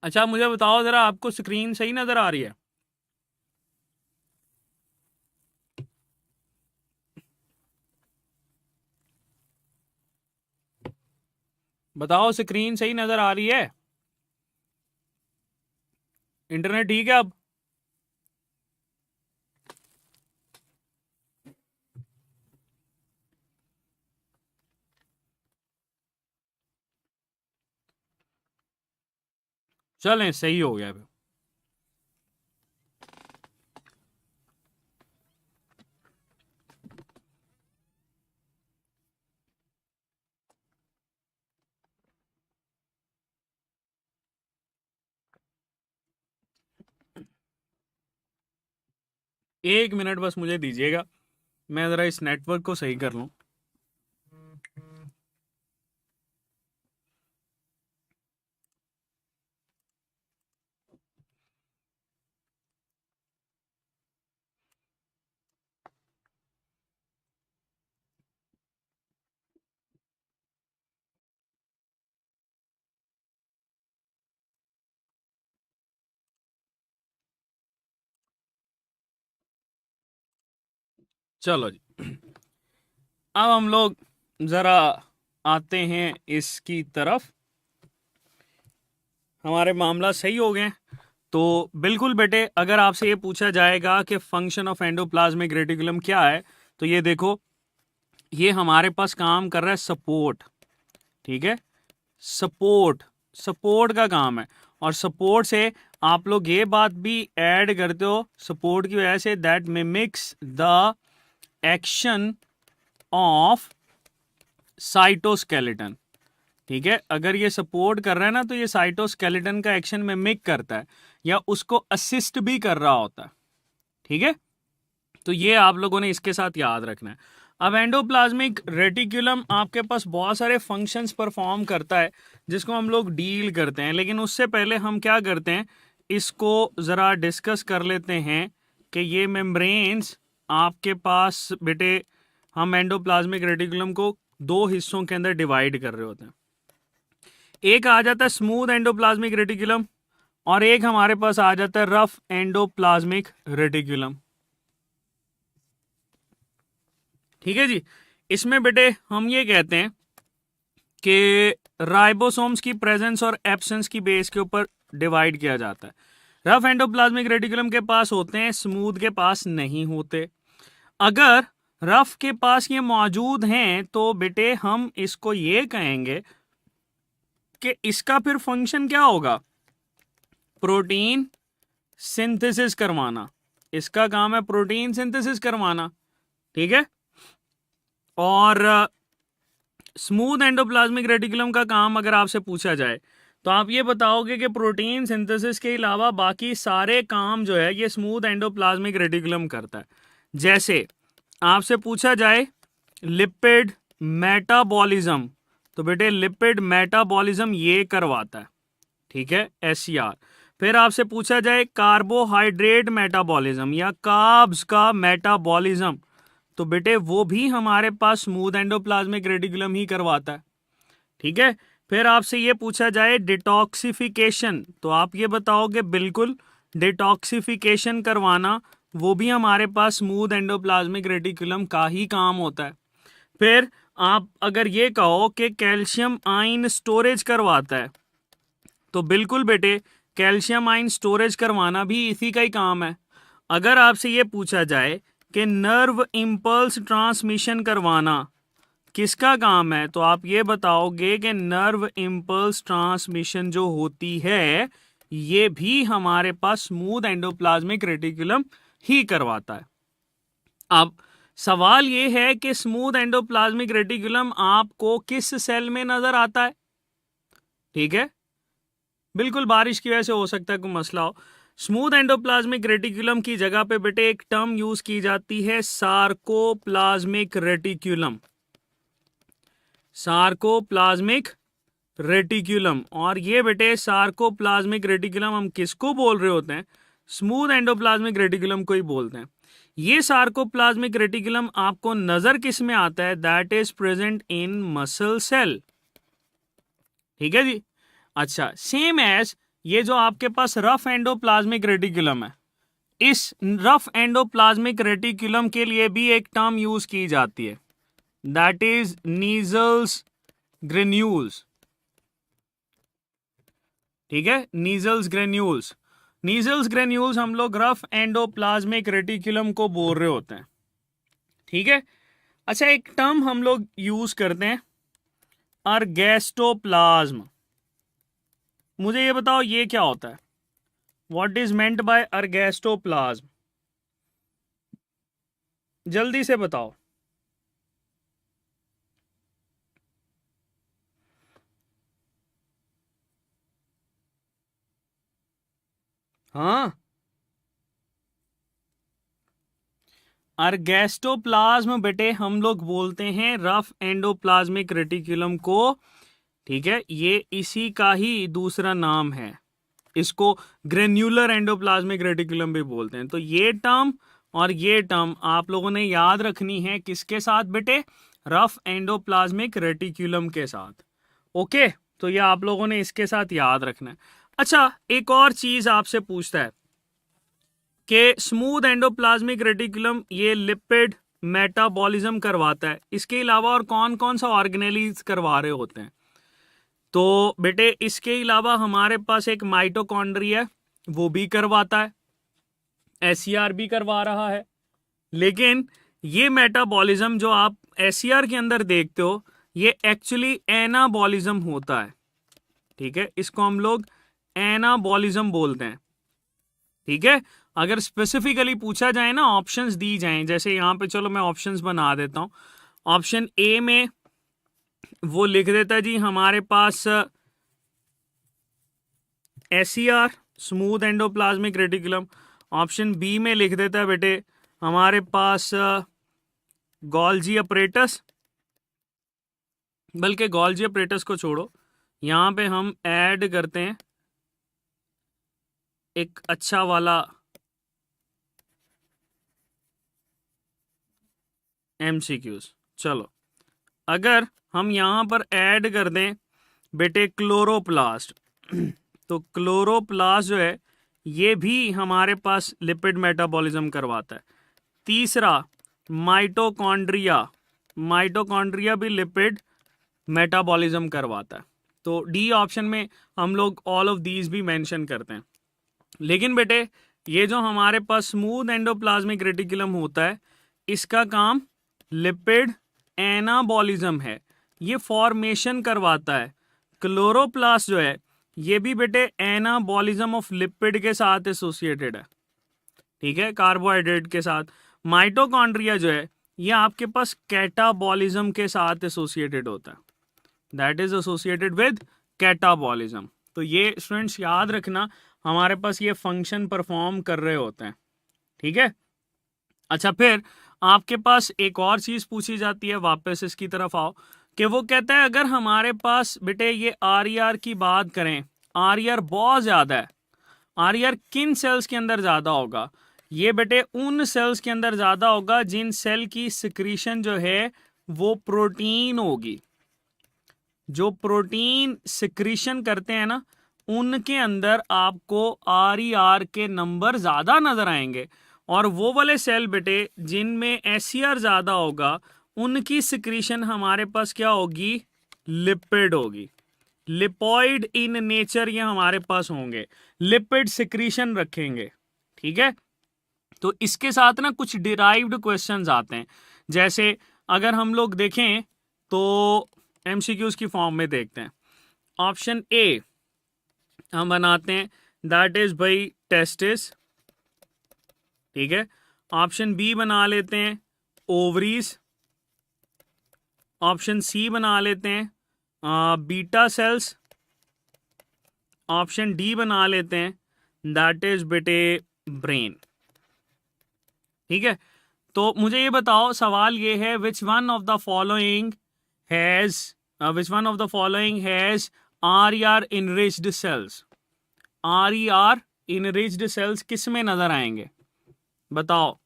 अच्छा मुझे बताओ जरा, आपको स्क्रीन सही नजर आ रही है? बताओ स्क्रीन सही नजर आ रही है? इंटरनेट ठीक है अब? चलें, सही हो गया। एक मिनट बस मुझे दीजिएगा, मैं जरा इस नेटवर्क को सही कर लूं। चलो जी, अब हम लोग जरा आते हैं इसकी तरफ। हमारे मामला सही हो गए। तो बिल्कुल बेटे, अगर आपसे ये पूछा जाएगा कि फंक्शन ऑफ एंडोप्लाज्मिक रेटिकुलम क्या है, तो ये देखो, ये हमारे पास काम कर रहा है सपोर्ट। ठीक है, सपोर्ट, सपोर्ट का काम है। और सपोर्ट से आप लोग ये बात भी ऐड करते हो, सपोर्ट की वजह से, that mimics the action of cytoskeleton. ठीक है, अगर ये सपोर्ट कर रहा है ना, तो ये साइटोस्केलेटन का एक्शन मिमिक करता है या उसको असिस्ट भी कर रहा होता है। ठीक है, तो ये आप लोगों ने इसके साथ याद रखना है। अब एंडोप्लाज्मिक रेटिकुलम आपके पास बहुत सारे फंक्शंस परफॉर्म करता है जिसको हम लोग डील करते हैं, लेकिन उससे पहले हम क्या करते हैं, इसको ज़रा डिस्कस कर लेते हैं कि ये मेम्ब्रेन्स आपके पास बेटे, हम एंडोप्लाज्मिक रेटिकुलम को दो हिस्सों के अंदर डिवाइड कर रहे होते हैं। एक आ जाता है स्मूथ एंडोप्लाज्मिक रेटिकुलम और एक हमारे पास आ जाता है रफ एंडोप्लाज्मिक रेटिकुलम। ठीक है जी, इसमें बेटे हम ये कहते हैं कि राइबोसोम्स की प्रेजेंस और एब्सेंस की बेस के ऊपर डिवाइड किया जाता है। रफ एंडोप्लाज्मिक रेटिकुलम के पास होते हैं, स्मूथ के पास नहीं होते। अगर रफ के पास ये मौजूद हैं तो बेटे हम इसको ये कहेंगे कि इसका फिर फंक्शन क्या होगा, प्रोटीन सिंथेसिस करवाना। इसका काम है प्रोटीन सिंथेसिस करवाना। ठीक है, और स्मूथ एंडोप्लाज्मिक रेटिकुलम का काम अगर आपसे पूछा जाए तो आप ये बताओगे कि प्रोटीन सिंथेसिस के अलावा बाकी सारे काम जो है ये स्मूथ एंडोप्लाज्मिक रेटिकुलम करता है। जैसे आपसे पूछा जाए लिपिड मेटाबॉलिज्म, तो बेटे लिपिड मेटाबॉलिज्म ये करवाता है। ठीक है, SCR। फिर आपसे पूछा जाए कार्बोहाइड्रेट मेटाबॉलिज्म या कार्ब्स का मेटाबॉलिज्म, तो बेटे वो भी हमारे पास स्मूथ एंडोप्लाज्मिक रेटिकुलम ही करवाता है। ठीक है, फिर आपसे ये पूछा जाए डिटॉक्सिफिकेशन, तो आप ये बताओगे बिल्कुल डिटॉक्सिफिकेशन करवाना वो भी हमारे पास स्मूथ एंडोप्लाज्मिक रेटिकुलम का ही काम होता है। फिर आप अगर ये कहो कि कैल्शियम आयन स्टोरेज करवाता है, तो बिल्कुल बेटे कैल्शियम आयन स्टोरेज करवाना भी इसी का ही काम है। अगर आपसे ये पूछा जाए कि नर्व इंपल्स ट्रांसमिशन करवाना किसका काम है, तो आप ये बताओगे कि नर्व इंपल्स ट्रांसमिशन जो होती है ये भी हमारे पास स्मूथ एंडोप्लाज्मिक रेटिकुलम ही करवाता है। अब सवाल ये है कि स्मूथ एंडोप्लाज्मिक रेटिकुलम आपको किस सेल में नजर आता है। ठीक है, बिल्कुल बारिश की वजह से हो सकता है कोई मसला हो। स्मूथ एंडोप्लाज्मिक रेटिकुलम की जगह पे बेटे एक टर्म यूज की जाती है सार्कोप्लाज्मिक रेटिकुलम। सार्कोप्लाज्मिक रेटिकुलम, और ये बेटे सार्कोप्लाज्मिक रेटिकुलम हम किसको बोल रहे होते हैं, स्मूथ एंडोप्लाज्मिक रेटिकुलम को ही बोलते हैं। ये सार्कोप्लाज्मिक रेटिकुलम आपको नजर किस में आता है, that is present in muscle cell. ठीक है जी, अच्छा, सेम एज ये जो आपके पास रफ एंडोप्लाज्मिक रेटिकुलम है, इस रफ एंडोप्लाज्मिक रेटिकुलम के लिए भी एक टर्म यूज की जाती है, दैट इज नीजल्स ग्रेन्यूल्स। ठीक है, नीजल्स ग्रेन्यूल्स। नीजल्स ग्रेन्यूल्स हम लोग रफ एंडोप्लाज्मिक रेटिकुलम को बोल रहे होते हैं। ठीक है, अच्छा, एक टर्म हम लोग यूज करते हैं अर्गेस्टोप्लाज्म। मुझे ये बताओ ये क्या होता है, व्हाट इज मेंट बाय अर्गेस्टोप्लाज्म, जल्दी से बताओ। हाँ, अर्गेस्टोप्लाज्म बेटे हम लोग बोलते हैं रफ एंडोप्लाज्मिक रेटिकुलम को। ठीक है, ये इसी का ही दूसरा नाम है, इसको ग्रेन्युलर एंडोप्लाज्मिक रेटिकुलम भी बोलते हैं। तो ये टर्म और ये टर्म आप लोगों ने याद रखनी है किसके साथ बेटे, रफ एंडोप्लाज्मिक रेटिकुलम के साथ। ओके, तो ये आप लोगों ने इसके साथ याद रखना है। अच्छा, एक और चीज आपसे पूछता है कि स्मूथ एंडोप्लाज्मिक रेटिकुलम ये लिपिड मेटाबॉलिज्म करवाता है, इसके अलावा और कौन कौन सा ऑर्गेनेलीज करवा रहे होते हैं? तो बेटे इसके अलावा हमारे पास एक माइटोकॉन्ड्रिया वो भी करवाता है, एससीआर भी करवा रहा है। लेकिन ये मेटाबॉलिज्म जो आप एससीआर के अंदर देखते हो ये एक्चुअली एनाबॉलिज्म होता है, ठीक है, इसको हम लोग एनाबॉलिज्म बोलते हैं, ठीक है। अगर स्पेसिफिकली पूछा जाए ना, ऑप्शंस दी जाएं, जैसे यहाँ पे चलो मैं ऑप्शंस बना देता हूँ। ऑप्शन ए में वो लिख देता है जी हमारे पास SCR, smooth endoplasmic reticulum. Option B में लिख देता है बेटे हमारे पास गोल्जी अपरेटस, बल्कि गोल्जी अपरेटस को छोड़ो, यहाँ पे हम ऐड करते हैं एक अच्छा वाला एमसीक्यूज। चलो अगर हम यहाँ पर ऐड कर दें बेटे क्लोरोप्लास्ट, तो क्लोरोप्लास्ट जो है ये भी हमारे पास लिपिड मेटाबॉलिज्म करवाता है। तीसरा माइटोकॉन्ड्रिया, माइटोकॉन्ड्रिया भी लिपिड मेटाबॉलिज्म करवाता है। तो डी ऑप्शन में हम लोग ऑल ऑफ दीज भी मेंशन करते हैं। लेकिन बेटे ये जो हमारे पास स्मूथ एंडोप्लाज्मिक रेटिकुलम होता है इसका काम लिपिड एनाबॉलिज्म है, ये फॉर्मेशन करवाता है। क्लोरोप्लास्ट जो है ये भी बेटे एनाबॉलिज्म ऑफ लिपिड के साथ एसोसिएटेड है, ठीक है, कार्बोहाइड्रेट के साथ। माइटोकॉन्ड्रिया जो है ये आपके पास कैटाबॉलिज्म के साथ एसोसिएटेड होता है, that is associated with catabolism. तो ये स्टूडेंट्स याद रखना हमारे पास ये फंक्शन परफॉर्म कर रहे होते हैं, ठीक है। अच्छा फिर आपके पास एक और चीज पूछी जाती है, वापस इसकी तरफ आओ, कि वो कहता है अगर हमारे पास बेटे ये आर की बात करें, आर बहुत ज्यादा है, आर किन सेल्स के अंदर ज्यादा होगा? ये बेटे उन सेल्स के अंदर ज्यादा होगा जिन सेल की सिक्रीशन जो है वो प्रोटीन होगी। जो प्रोटीन सिक्रीशन करते हैं ना उनके अंदर आपको आर के नंबर ज्यादा नजर आएंगे, और वो वाले सेल बेटे जिनमें एससीआर ज्यादा होगा उनकी सिक्रीशन हमारे पास क्या होगी? लिपिड होगी, लिपॉइड इन नेचर ये हमारे पास होंगे, लिपिड सिक्रीशन रखेंगे, ठीक है। तो इसके साथ ना कुछ डिराइव्ड क्वेश्चंस आते हैं, जैसे अगर हम लोग देखें तो एमसीक्यूज की फॉर्म में देखते हैं। ऑप्शन ए हम बनाते हैं दैट इज बाई टेस्टिस, ठीक है। ऑप्शन बी बना लेते हैं ओवरीज। ऑप्शन सी बना लेते हैं बीटा सेल्स। ऑप्शन डी बना लेते हैं दैट इज बेटे ब्रेन, ठीक है। तो मुझे ये बताओ, सवाल ये है which one of the following has are enriched cells? Are enriched cells किस में नजर आएंगे बताओ?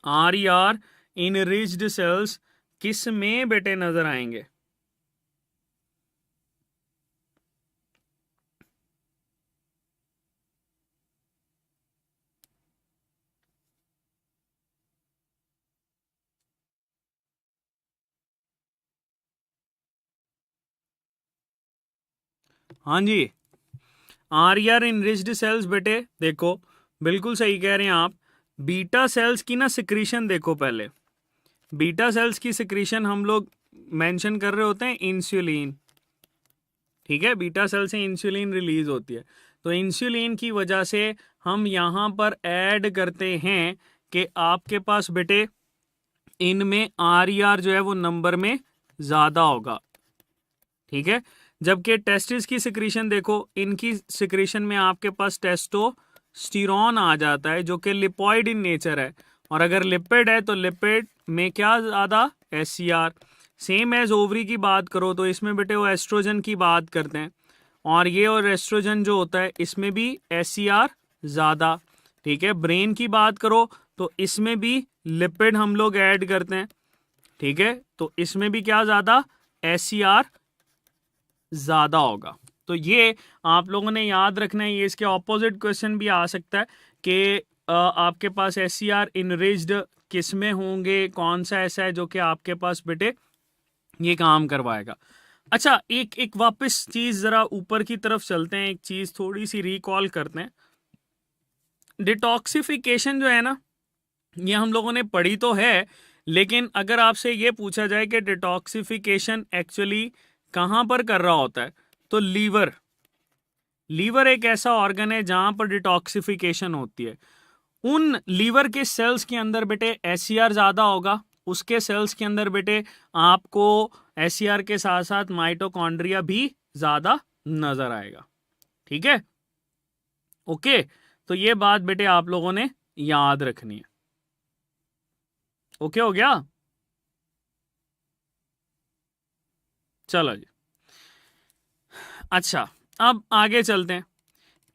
आर इनरिच्ड सेल्स किस में बेटे नजर आएंगे? हाँ जी, आर इनरिच्ड सेल्स बेटे देखो बिल्कुल सही कह रहे हैं आप। बीटा सेल्स की ना सिक्रीशन देखो, पहले बीटा सेल्स की सिक्रीशन हम लोग मेंशन कर रहे होते हैं इंसुलिन, ठीक है। बीटा सेल से इंसुलिन रिलीज होती है, तो इंसुलिन की वजह से हम यहाँ पर ऐड करते हैं कि आपके पास बेटे इनमें आर जो है वो नंबर में ज्यादा होगा, ठीक है। जबकि टेस्टिस की सिक्रीशन देखो, इनकी सिक्रीशन में आपके पास टेस्टोस्टेरोन आ जाता है जो कि लिपॉइड इन नेचर है, और अगर लिपिड है तो लिपिड में क्या ज्यादा? एससीआर। सेम एज ओवरी की बात करो तो इसमें बेटे वो एस्ट्रोजन की बात करते हैं, और ये और एस्ट्रोजन जो होता है इसमें भी एससीआर ज्यादा, ठीक है। ब्रेन की बात करो तो इसमें भी लिपिड हम लोग ऐड करते हैं, ठीक है, तो इसमें भी क्या ज्यादा? एससीआर ज्यादा होगा, तो ये आप लोगों ने याद रखना है। ये इसके ऑपोजिट क्वेश्चन भी आ सकता है कि आपके पास SCR इनरिच्ड किस में होंगे, कौन सा ऐसा है जो कि आपके पास बेटे ये काम करवाएगा। अच्छा, एक एक वापस चीज जरा ऊपर की तरफ चलते हैं, एक चीज थोड़ी सी रिकॉल करते हैं। डिटॉक्सिफिकेशन जो है ना, ये हम लोगों ने पढ़ी तो है, लेकिन अगर आपसे ये पूछा जाए कि डिटॉक्सिफिकेशन एक्चुअली कहाँ पर कर रहा होता है, तो लीवर एक ऐसा ऑर्गन है जहां पर डिटॉक्सिफिकेशन होती है। उन लीवर के सेल्स के अंदर बेटे SCR ज्यादा होगा, उसके सेल्स के अंदर बेटे आपको SCR के साथ साथ माइटोकॉन्ड्रिया भी ज्यादा नजर आएगा। ठीक है, ओके। तो ये बात बेटे आप लोगों ने याद रखनी है। ओके हो गया? चलो जी, अच्छा अब आगे चलते हैं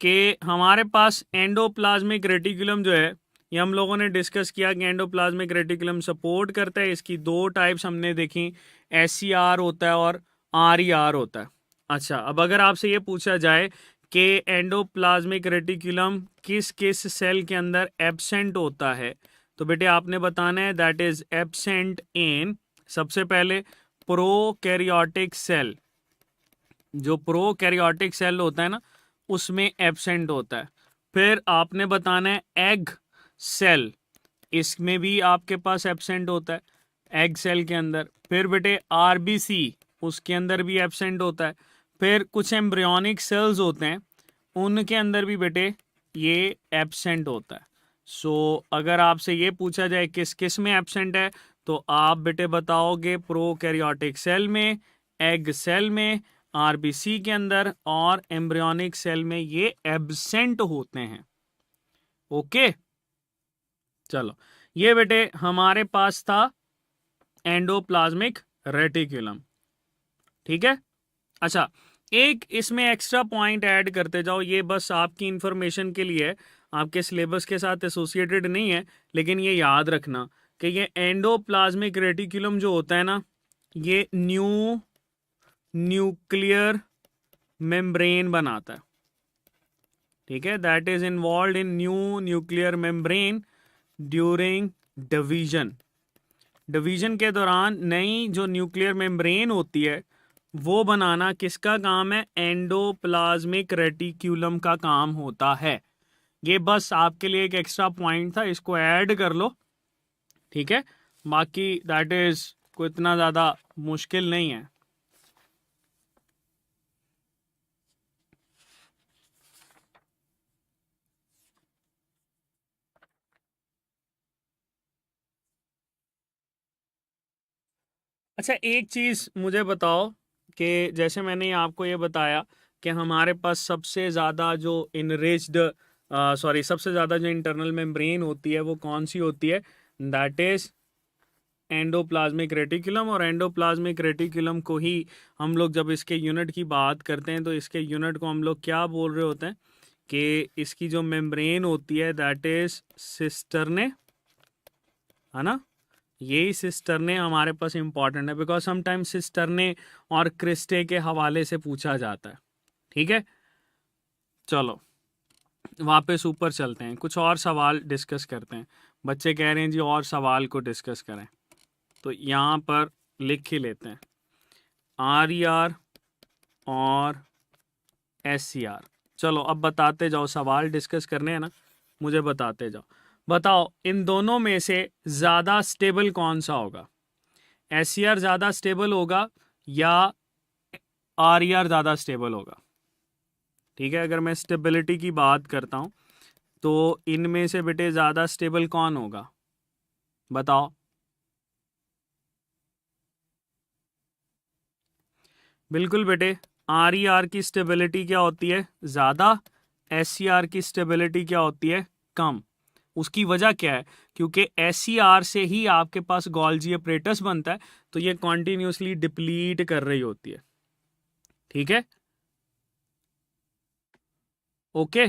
कि हमारे पास एंडोप्लाज्मिक रेटिकुलम जो है, ये हम लोगों ने डिस्कस किया कि एंडोप्लाज्मिक रेटिकुलम सपोर्ट करता है। इसकी दो टाइप्स हमने देखी, SCR होता है और RER होता है। अच्छा, अब अगर आपसे ये पूछा जाए कि एंडोप्लाज्मिक रेटिकुलम किस किस सेल के अंदर एब्सेंट होता है, तो बेटे आपने बताना है दैट इज एब्सेंट इन, सबसे पहले प्रोकैरियोटिक सेल। जो प्रोकैरियोटिक सेल होता है ना, उसमें एब्सेंट होता है। फिर आपने बताना है एग सेल, इसमें भी आपके पास एब्सेंट होता है, एग सेल के अंदर। फिर बेटे RBC, उसके अंदर भी एब्सेंट होता है। फिर कुछ एम्ब्रियोनिक सेल्स होते हैं, उनके अंदर भी बेटे ये एब्सेंट होता है। सो अगर आपसे ये पूछा जाए किस किस में एब्सेंट है, तो आप बेटे बताओगे प्रोकैरियोटिक सेल में, एग सेल में, RBC के अंदर और एम्ब्रियोनिक सेल में ये एब्सेंट होते हैं। ओके, चलो ये बेटे हमारे पास था एंडोप्लाज्मिक रेटिकुलम। ठीक है, अच्छा एक इसमें एक्स्ट्रा पॉइंट ऐड करते जाओ, ये बस आपकी इंफॉर्मेशन के लिए है, आपके सिलेबस के साथ एसोसिएटेड नहीं है, लेकिन ये याद रखना कि ये एंडोप्लाज्मिक रेटिकुलम जो होता है ना, ये न्यूक्लियर मेम्ब्रेन बनाता है। ठीक है, that is involve in nuclear membrane during division के दौरान नई जो न्यूक्लियर मेम्ब्रेन होती है वो बनाना किसका काम है? एंडोप्लाज्मिक रेटिक्यूलम का काम होता है। ये बस आपके लिए एक एक्स्ट्रा पॉइंट था, इसको ऐड कर लो। ठीक है, बाकी दैट इज कोई इतना ज्यादा मुश्किल नहीं है। अच्छा, एक चीज मुझे बताओ कि जैसे मैंने आपको ये बताया कि हमारे पास सबसे ज़्यादा जो इनरिच्ड सबसे ज़्यादा जो इंटरनल मेम्ब्रेन होती है वो कौन सी होती है? That is endoplasmic reticulum. और एंडोप्लाज्मिक रेटिकुलम को ही हम लोग जब इसके यूनिट की बात करते हैं तो इसके यूनिट को हम लोग क्या बोल रहे होते हैं कि इसकी जो मेम्ब्रेन होती है दैट इज सिस्टर्ने, है ना? यही सिस्टर्ने हमारे पास इंपॉर्टेंट है बिकॉज समटाइम्स सिस्टर्ने और क्रिस्टे के हवाले से पूछा जाता है। ठीक है, चलो वापस ऊपर चलते हैं, कुछ और सवाल डिस्कस करते हैं। बच्चे कह रहे हैं जी और सवाल को डिस्कस करें, तो यहाँ पर लिख ही लेते हैं RER और SCR। चलो अब बताते जाओ, सवाल डिस्कस करने हैं ना, मुझे बताते जाओ। बताओ इन दोनों में से ज़्यादा स्टेबल कौन सा होगा? SCR ज़्यादा स्टेबल होगा या RER ज़्यादा स्टेबल होगा? ठीक है, अगर मैं स्टेबिलिटी की बात करता हूँ तो इनमें से बेटे ज़्यादा स्टेबल कौन होगा? बताओ। बिल्कुल बेटे, RER की स्टेबिलिटी क्या होती है? ज़्यादा। SCR की स्टेबिलिटी क्या होती है? कम। उसकी वजह क्या है? क्योंकि SCR से ही आपके पास गोल्जी अपरेटस बनता है, तो ये कॉन्टिन्यूसली डिप्लीट कर रही होती है। ठीक है, ओके।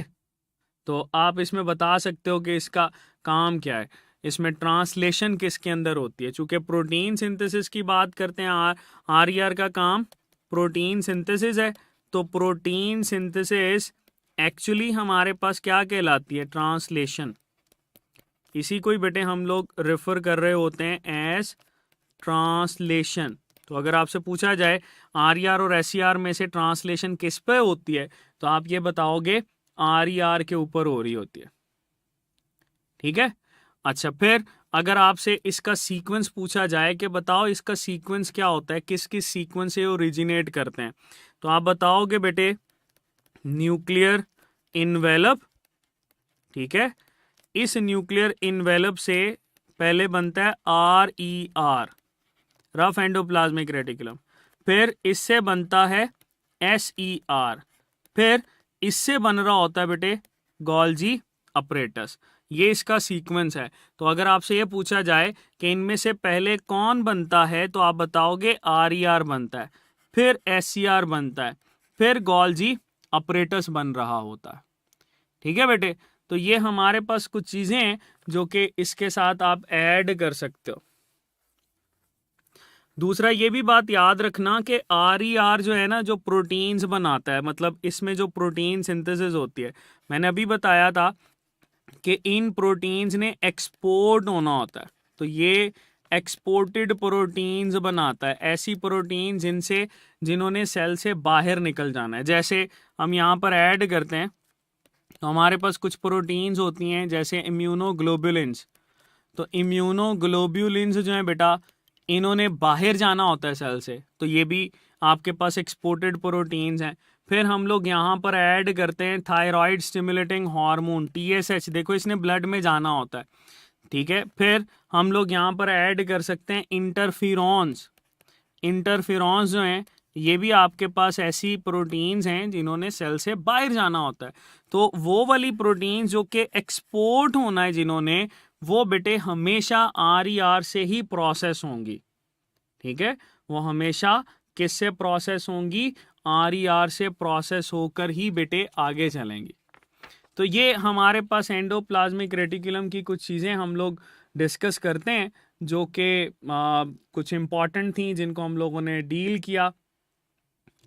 तो आप इसमें बता सकते हो कि इसका काम क्या है, इसमें ट्रांसलेशन किसके अंदर होती है? चूंकि प्रोटीन सिंथेसिस की बात करते हैं, RER का काम प्रोटीन सिंथेसिस है, तो प्रोटीन सिंथेसिस एक्चुअली हमारे पास क्या कहलाती है? ट्रांसलेशन। इसी को ही बेटे हम लोग रेफर कर रहे होते हैं एज ट्रांसलेशन। तो अगर आपसे पूछा जाए RER और SER में से ट्रांसलेशन किस पे होती है, तो आप ये बताओगे RER के ऊपर हो रही होती है। ठीक है। अच्छा, फिर अगर आपसे इसका सीक्वेंस पूछा जाए कि बताओ इसका सीक्वेंस क्या होता है, किस किस सीक्वेंस से ओरिजिनेट करते हैं, तो आप बताओगे बेटे न्यूक्लियर इनवेलप। ठीक है। इस न्यूक्लियर इनवेलप से पहले बनता है RER, रफ एंडोप्लाज्मिक रेटिकुलम। फिर इससे बनता है SER। फिर इससे बन रहा होता है बेटे गोल्जी अपरेटस। ये इसका सीक्वेंस है। तो अगर आपसे ये पूछा जाए कि इनमें से पहले कौन बनता है, तो आप बताओगे RER बनता है, फिर SER बनता है, फिर गोल्जी अपरेटस बन रहा होता है। ठीक है बेटे। तो ये हमारे पास कुछ चीजें हैं जो कि इसके साथ आप ऐड कर सकते हो। दूसरा ये भी बात याद रखना कि RER जो है ना, जो प्रोटीन्स बनाता है, मतलब इसमें जो प्रोटीन सिंथेसिस होती है, मैंने अभी बताया था कि इन प्रोटीन्स ने एक्सपोर्ट होना होता है। तो ये एक्सपोर्टेड प्रोटीन्स बनाता है, ऐसी प्रोटीन जिन्होंने सेल से बाहर निकल जाना है। जैसे हम यहाँ पर ऐड करते हैं, तो हमारे पास कुछ प्रोटीन्स होती हैं जैसे इम्यूनोग्लोबुलिन्स। तो इम्यूनोग्लोबुलिन्स जो है बेटा, इन्होंने बाहर जाना होता है सेल से, तो ये भी आपके पास एक्सपोर्टेड प्रोटीन्स हैं। फिर हम लोग यहाँ पर ऐड करते हैं थायराइड स्टिमुलेटिंग हार्मोन TSH। देखो इसने ब्लड में जाना होता है। ठीक है। फिर हम लोग यहाँ पर ऐड कर सकते हैं इंटरफिरॉन्स। इंटरफिरॉन्स जो हैं, ये भी आपके पास ऐसी प्रोटीन्स हैं जिन्होंने सेल से बाहर जाना होता है। तो वो वाली प्रोटीन्स जो कि एक्सपोर्ट होना है जिन्होंने, वो बेटे हमेशा RER से ही प्रोसेस होंगी। ठीक है। वो हमेशा किससे प्रोसेस होंगी? RER से प्रोसेस होकर ही बेटे आगे चलेंगी। तो ये हमारे पास एंडोप्लाज्मिक रेटिकुलम की कुछ चीज़ें हम लोग डिस्कस करते हैं जो कि कुछ इम्पॉर्टेंट थी, जिनको हम लोगों ने डील किया।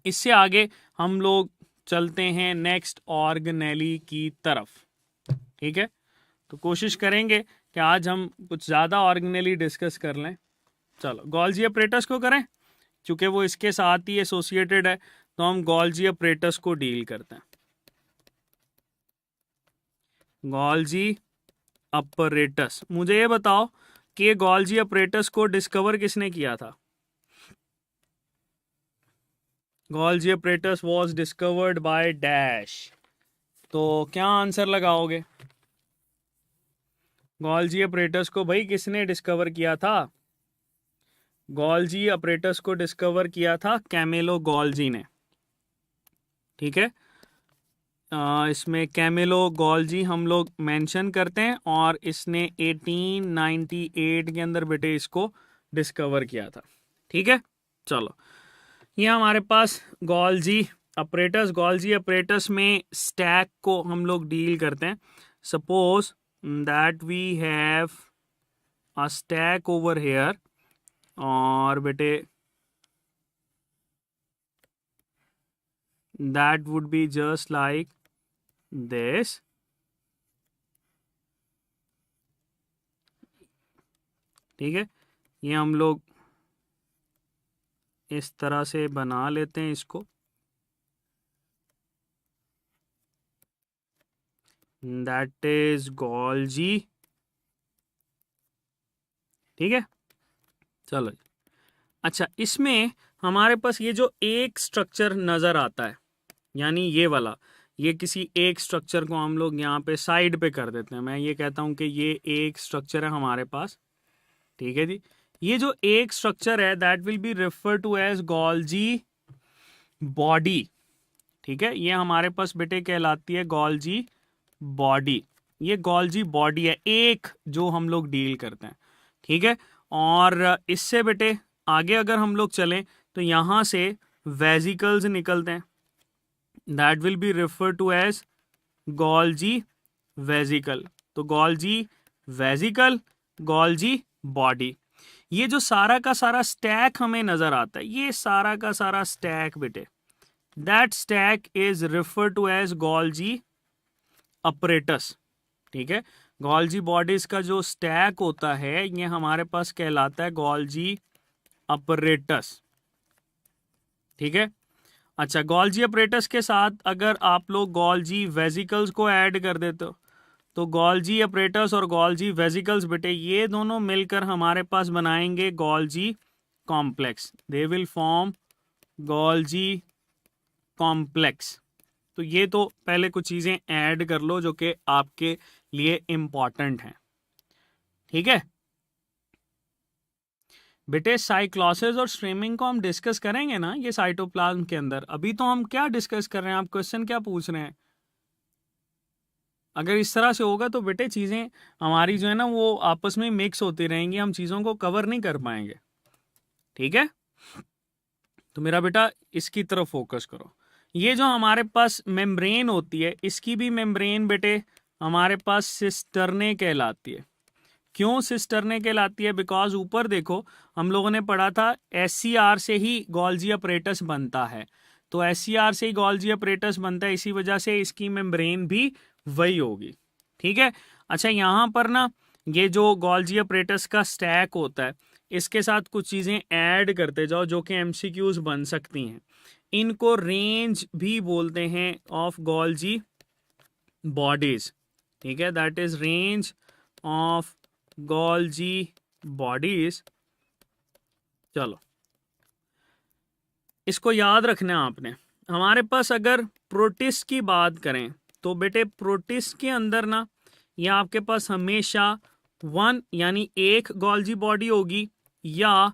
इससे आगे हम लोग चलते हैं नेक्स्ट ऑर्गेनेली की तरफ। ठीक है। तो कोशिश करेंगे कि आज हम कुछ ज़्यादा ऑर्गेनेली डिस्कस कर लें। चलो गोल्जी अपरेटस को करें, क्योंकि वो इसके साथ ही एसोसिएटेड है, तो हम गोल्जी अपरेटस को डील करते हैं। गोल्जी अपरेटस, मुझे ये बताओ कि गोल्जी अपरेटस को डिस्कवर किसने किया था? Golgi apparatus was discovered by dash. तो क्या आंसर लगाओगे? गोल्जी अपरेटस को भाई किसने डिस्कवर किया था? गोल्जी अपरेटस को डिस्कवर किया था कैमेलो गोल्जी ने। ठीक है। इसमें कैमेलो गोल्जी हम लोग मेंशन करते हैं, और इसने 1898 के अंदर बेटे इसको डिस्कवर किया था। ठीक है। चलो, ये हमारे पास गोल्जी अपरेटस। गोल्जी अपरेटस में स्टैक को हम लोग डील करते हैं। Suppose that we have a stack over here, और बेटे that would be just like this। ठीक है। ये हम लोग इस तरह से बना लेते हैं इसको। That is Golgi. ठीक है। चलो, अच्छा, इसमें हमारे पास ये जो एक स्ट्रक्चर नज़र आता है, यानी ये वाला, ये किसी एक स्ट्रक्चर को हम लोग यहाँ पे साइड पे कर देते हैं। मैं ये कहता हूँ कि ये एक स्ट्रक्चर है हमारे पास। ठीक है जी। ये जो एक स्ट्रक्चर है that will be refer to as Golgi body. ठीक है। ये हमारे पास बेटे कहलाती है गोल्जी बॉडी। ये गोल्जी बॉडी है एक जो हम लोग डील करते हैं। ठीक है। और इससे बेटे आगे अगर हम लोग चलें तो यहाँ से वेजिकल्स निकलते हैं, that will be refer to as Golgi vesicle. तो गोल्जी वेजिकल, गोल्जी बॉडी। ये जो सारा का सारा स्टैक हमें नजर आता है, ये सारा का सारा स्टैक बेटे, that stack is refer to as Golgi apparatus. ठीक है, गोल्जी बॉडीज का जो स्टैक होता है ये हमारे पास कहलाता है गोल्जी अपरेटस। ठीक है, अच्छा, गोल्जी अपरेटस के साथ अगर आप लोग गोल्जी वेजिकल्स को ऐड कर देते हो तो गोल्जी अपरेटस और गोल्जी वेजिकल्स बेटे ये दोनों मिलकर हमारे पास बनाएंगे Golgi complex. They will form Golgi complex. तो ये तो पहले कुछ चीजें ऐड कर लो जो कि आपके लिए इंपॉर्टेंट हैं। ठीक है बेटे, साइक्लोसिस और स्ट्रीमिंग को हम डिस्कस करेंगे ना ये साइटोप्लाज्म के अंदर। अभी तो हम क्या डिस्कस कर रहे हैं, आप क्वेश्चन क्या पूछ रहे हैं? अगर इस तरह से होगा तो बेटे चीजें हमारी जो है ना वो आपस में मिक्स होती रहेंगी, हम चीजों को कवर नहीं कर पाएंगे। ठीक है, तो मेरा बेटा इसकी तरफ फोकस करो। ये जो हमारे पास मेम्ब्रेन होती है इसकी भी मेम्ब्रेन बेटे हमारे पास सिस्टर्ने कहलाती है। क्यों सिस्टर्ने कहलाती है? बिकॉज ऊपर देखो हम लोगों ने पढ़ा था SCR से ही गोल्जी अपरेटस बनता है, तो SCR से ही गोल्जी अपरेटस बनता है, इसी वजह से इसकी मेम्ब्रेन भी वही होगी। ठीक है, अच्छा यहाँ पर ना ये जो गोल्जी अपरेटस का स्टैक होता है इसके साथ कुछ चीज़ें ऐड करते जाओ जो कि MCQs बन सकती हैं। इनको रेंज भी बोलते हैं ऑफ गोल्जी बॉडीज। ठीक है, that is range of Golgi bodies. चलो इसको याद रखना है आपने। हमारे पास अगर प्रोटिस्ट की बात करें तो बेटे प्रोटिस्ट के अंदर ना ये आपके पास हमेशा 1 यानी एक गोल्जी बॉडी होगी या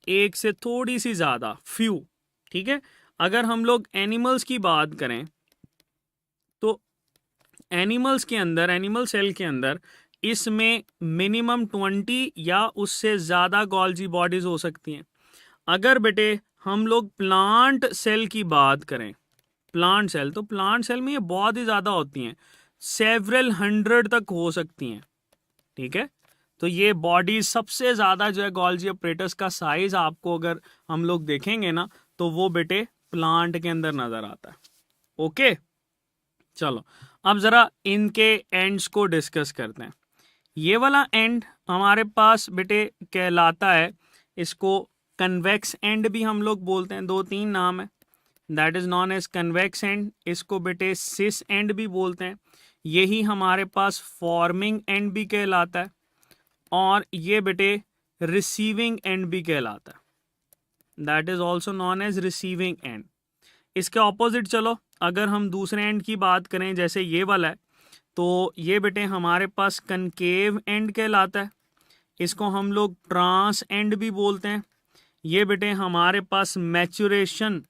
एक से थोड़ी सी ज्यादा फ्यू। ठीक है, अगर हम लोग एनिमल्स की बात करें तो एनिमल्स के अंदर, एनिमल सेल के अंदर इसमें मिनिमम 20 या उससे ज़्यादा गोल्जी बॉडीज हो सकती हैं। अगर बेटे हम लोग प्लांट सेल की बात करें, प्लांट सेल, तो प्लांट सेल में ये बहुत ही ज़्यादा होती हैं, सेवरल 100 तक हो सकती हैं। ठीक है, तो ये बॉडीज सबसे ज़्यादा जो है गोल्जी अपरेटस का साइज आपको अगर हम लोग देखेंगे ना तो वो बेटे प्लांट के अंदर नज़र आता है। ओके, चलो अब ज़रा इनके एंड्स को डिस्कस करते हैं। ये वाला एंड हमारे पास बेटे कहलाता है, इसको कन्वेक्स एंड भी हम लोग बोलते हैं, 2-3 नाम है, that is known as convex end. इसको बेटे सिस एंड भी बोलते हैं, यही हमारे पास फॉर्मिंग एंड भी कहलाता है, और ये बेटे रिसीविंग एंड भी कहलाता है, that is also known as receiving end. इसके ऑपोजिट चलो अगर हम दूसरे एंड की बात करें जैसे ये वाला है तो ये बेटे हमारे पास कनकेव एंड कहलाता है, इसको हम लोग ट्रांस एंड भी बोलते हैं। ये बेटे हमारे पास मैचुरेशन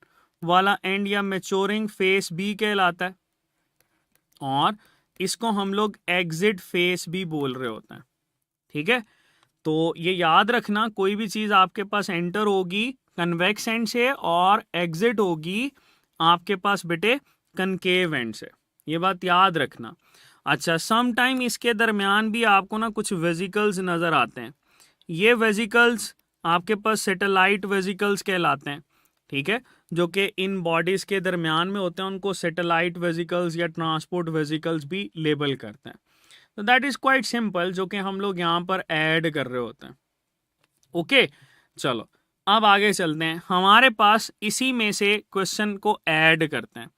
वाला एंड या मैच्योरिंग फेस भी कहलाता है, और इसको हम लोग एग्जिट फेस भी बोल रहे होते हैं। ठीक है, तो ये याद रखना, कोई भी चीज़ आपके पास एंटर होगी कन्वेक्स एंड से और एग्जिट होगी आपके पास बेटे कनकेव एंड से, ये बात याद रखना। अच्छा, सम टाइम इसके दरमियान भी आपको ना कुछ वेजिकल्स नज़र आते हैं, ये वेजिकल्स आपके पास सैटेलाइट वेजिकल्स कहलाते हैं। ठीक है, जो कि इन बॉडीज़ के दरमियान में होते हैं, उनको सैटेलाइट वेजिकल्स या ट्रांसपोर्ट वेजिकल्स भी लेबल करते हैं। तो दैट इज़ क्वाइट सिंपल, जो कि हम लोग यहाँ पर ऐड कर रहे होते हैं। ओके, चलो अब आगे चलते हैं, हमारे पास इसी में से क्वेश्चन को ऐड करते हैं।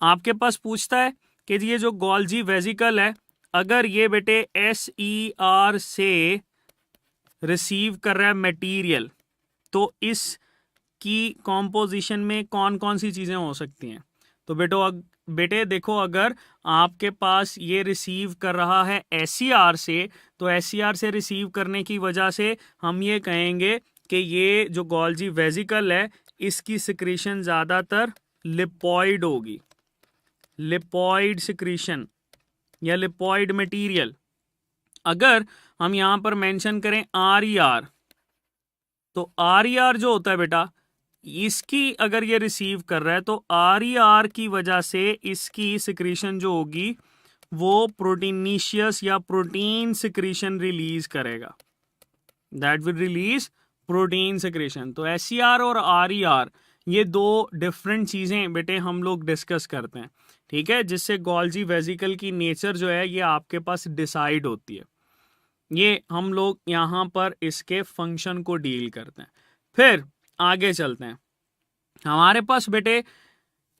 आपके पास पूछता है कि ये जो गोल्जी वेजिकल है अगर ये बेटे SER से रिसीव कर रहा है मटेरियल तो इसकी कॉम्पोजिशन में कौन कौन सी चीज़ें हो सकती हैं? तो बेटे देखो, अगर आपके पास ये रिसीव कर रहा है SCR से तो SCR से रिसीव करने की वजह से हम ये कहेंगे कि ये जो गोल्जी वेजिकल है इसकी सिक्रीशन ज़्यादातर लिपॉइड होगी, लिपॉइड सिक्रीशन या लिपॉइड मटेरियल। अगर हम यहाँ पर मेंशन करें RER तो RER जो होता है बेटा इसकी अगर ये रिसीव कर रहा है तो RER की वजह से इसकी सिक्रीशन जो होगी वो प्रोटीनीशियस या प्रोटीन सिक्रीशन रिलीज करेगा, that will release protein secretion. तो SCR और RER ये दो डिफरेंट चीज़ें बेटे हम लोग डिस्कस करते हैं, ठीक है, जिससे गोल्जी वेसिकल की नेचर जो है ये आपके पास डिसाइड होती है। ये हम लोग यहाँ पर इसके फंक्शन को डील करते हैं। फिर आगे चलते हैं। हमारे पास बेटे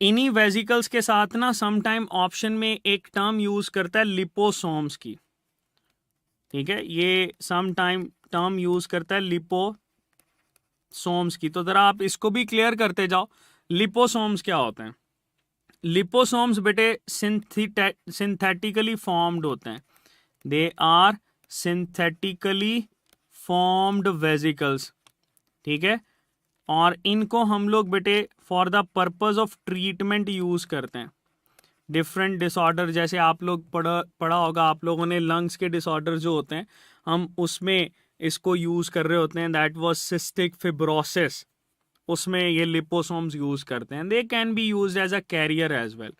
इन्हीं वेसिकल्स के साथ ना समटाइम ऑप्शन में एक टर्म यूज करता है लिपोसोम्स की, ठीक है, ये समटाइम टर्म यूज करता है लिपोसोम्स की। तो जरा आप इसको भी क्लियर करते जाओ, लिपोसोम्स क्या होते हैं। लिपोसोम्स बेटे सिंथेटिकली फॉर्म्ड होते हैं, they are synthetically formed vesicles, ठीक है, और इनको हम लोग बेटे for the purpose of treatment use करते हैं। डिफरेंट डिसऑर्डर, जैसे आप लोग पढ़ा होगा आप लोगों ने, लंग्स के डिसऑर्डर जो होते हैं हम उसमें इसको यूज कर रहे होते हैं, दैट वाज सिस्टिक फिब्रोसिस, उसमें ये लिपोसोम्स यूज करते हैं। They can be used as a carrier as well,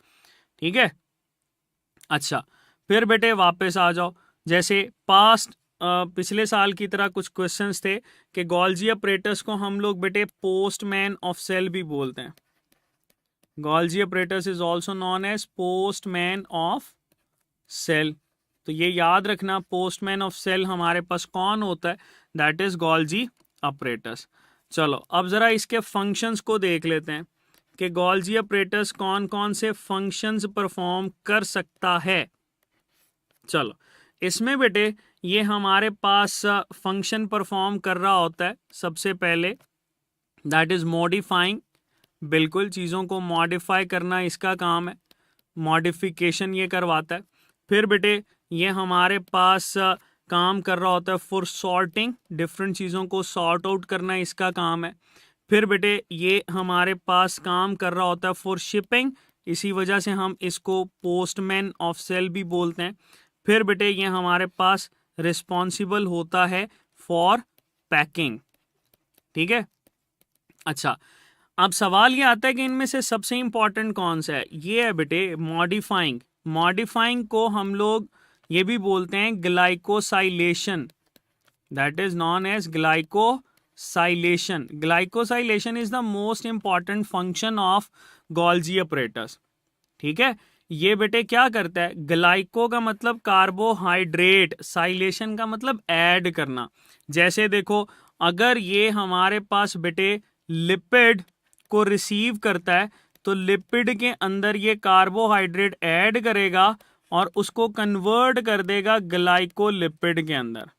ठीक है। अच्छा, फिर बेटे वापस आ जाओ, जैसे पास्ट पिछले साल की तरह कुछ क्वेश्चंस थे कि गोल्जी अपरेटस को हम लोग बेटे पोस्टमैन ऑफ सेल भी बोलते हैं। Golgi apparatus is also known as postman of cell. तो ये याद रखना, पोस्टमैन ऑफ सेल हमारे पास कौन होता है, दैट इज गोल्जी अपरेटस। चलो अब जरा इसके फंक्शंस को देख लेते हैं कि गोल्जी अपरेटस कौन कौन से फंक्शंस परफॉर्म कर सकता है। चलो इसमें बेटे ये हमारे पास फंक्शन परफॉर्म कर रहा होता है सबसे पहले, दैट इज मॉडिफाइंग, बिल्कुल चीज़ों को मॉडिफाई करना इसका काम है, मॉडिफिकेशन ये करवाता है। फिर बेटे ये हमारे पास काम कर रहा होता है फॉर सॉर्टिंग, डिफरेंट चीज़ों को सॉर्ट आउट करना इसका काम है। फिर बेटे ये हमारे पास काम कर रहा होता है फॉर शिपिंग, इसी वजह से हम इसको पोस्टमैन ऑफ सेल भी बोलते हैं। फिर बेटे ये हमारे पास रिस्पॉन्सिबल होता है फॉर पैकिंग, ठीक है। अच्छा, अब सवाल ये आता है कि इनमें से सबसे इंपॉर्टेंट कौन सा है। ये है बेटे मॉडिफाइंग। मॉडिफाइंग को हम लोग ये भी बोलते हैं glycosylation, that is known as glycosylation. Glycosylation is the most important function of Golgi apparatus, ठीक है। ये बेटे क्या करता है, ग्लाइको का मतलब कार्बोहाइड्रेट, साइलेशन का मतलब ऐड करना। जैसे देखो, अगर ये हमारे पास बेटे लिपिड को रिसीव करता है तो लिपिड के अंदर ये कार्बोहाइड्रेट ऐड करेगा और उसको कन्वर्ट कर देगा ग्लाइकोलिपिड के अंदर,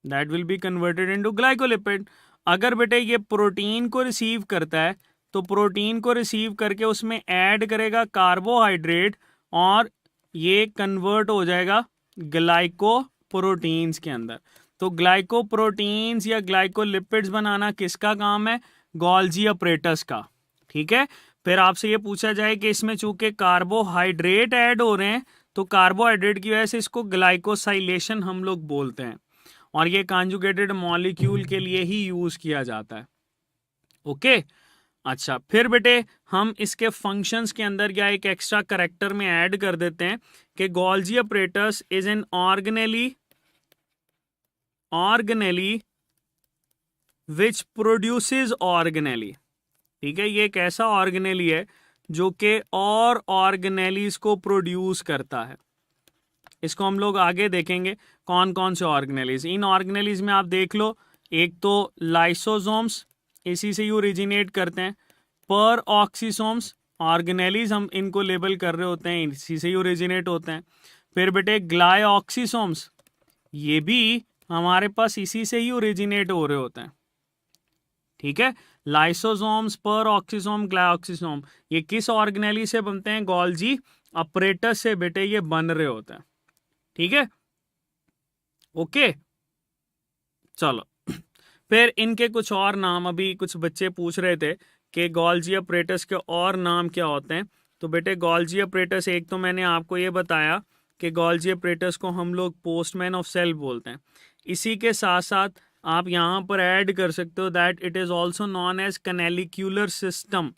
that will be converted into glycolipid. अगर बेटे ये प्रोटीन को रिसीव करता है तो प्रोटीन को रिसीव करके उसमें ऐड करेगा कार्बोहाइड्रेट और ये कन्वर्ट हो जाएगा ग्लाइकोप्रोटीन्स के अंदर। तो ग्लाइकोप्रोटीन्स या ग्लाइकोलिपिड्स बनाना किसका काम है, गोल्जी अपरेटस का, ठीक है। फिर आपसे ये पूछा जाए कि इसमें चूंकि कार्बोहाइड्रेट ऐड हो रहे हैं तो कार्बोहाइड्रेट की वजह से इसको ग्लाइकोसाइलेशन हम लोग बोलते हैं और ये कॉन्जुगेटेड मॉलिक्यूल के लिए ही यूज किया जाता है, ओके। अच्छा, फिर बेटे हम इसके फंक्शंस के अंदर या एक एक्स्ट्रा करेक्टर में ऐड कर देते हैं कि Golgi apparatus is an organelle which produces organelle, ठीक है। ये एक ऐसा ऑर्गेनेली है जो कि और ऑर्गेनेलीज को प्रोड्यूस करता है। इसको हम लोग आगे देखेंगे कौन कौन से ऑर्गेनेलीज। इन ऑर्गेनेलीज में आप देख लो, एक तो लाइसोसोम्स, इसी से ही ओरिजिनेट करते हैं। पर ऑक्सीसोम्स, ऑर्गेनेलीज हम इनको लेबल कर रहे होते हैं, इसी से ही ओरिजिनेट होते हैं। फिर बेटे ग्लाइऑक्सीसोम्स, ये भी हमारे पास इसी से ही ओरिजिनेट हो रहे होते हैं, ठीक है। लाइसोसोम्स, पर ऑक्सीसोम, ग्लाइऑक्सीसोम, ये किस ऑर्गेनेली से बनते हैं, गोल्जी अपरेटस से बेटे ये बन रहे होते हैं, ठीक है, ओके। चलो फिर इनके कुछ और नाम, अभी कुछ बच्चे पूछ रहे थे कि गोल्जी अपरेटस के और नाम क्या होते हैं। तो बेटे गोल्जी अपरेटस, एक तो मैंने आपको ये बताया कि गोल्जी अपरेटस को हम लोग पोस्टमैन ऑफ सेल बोलते हैं। इसी के साथ साथ आप यहाँ पर ऐड कर सकते हो that it is also known as canalicular system,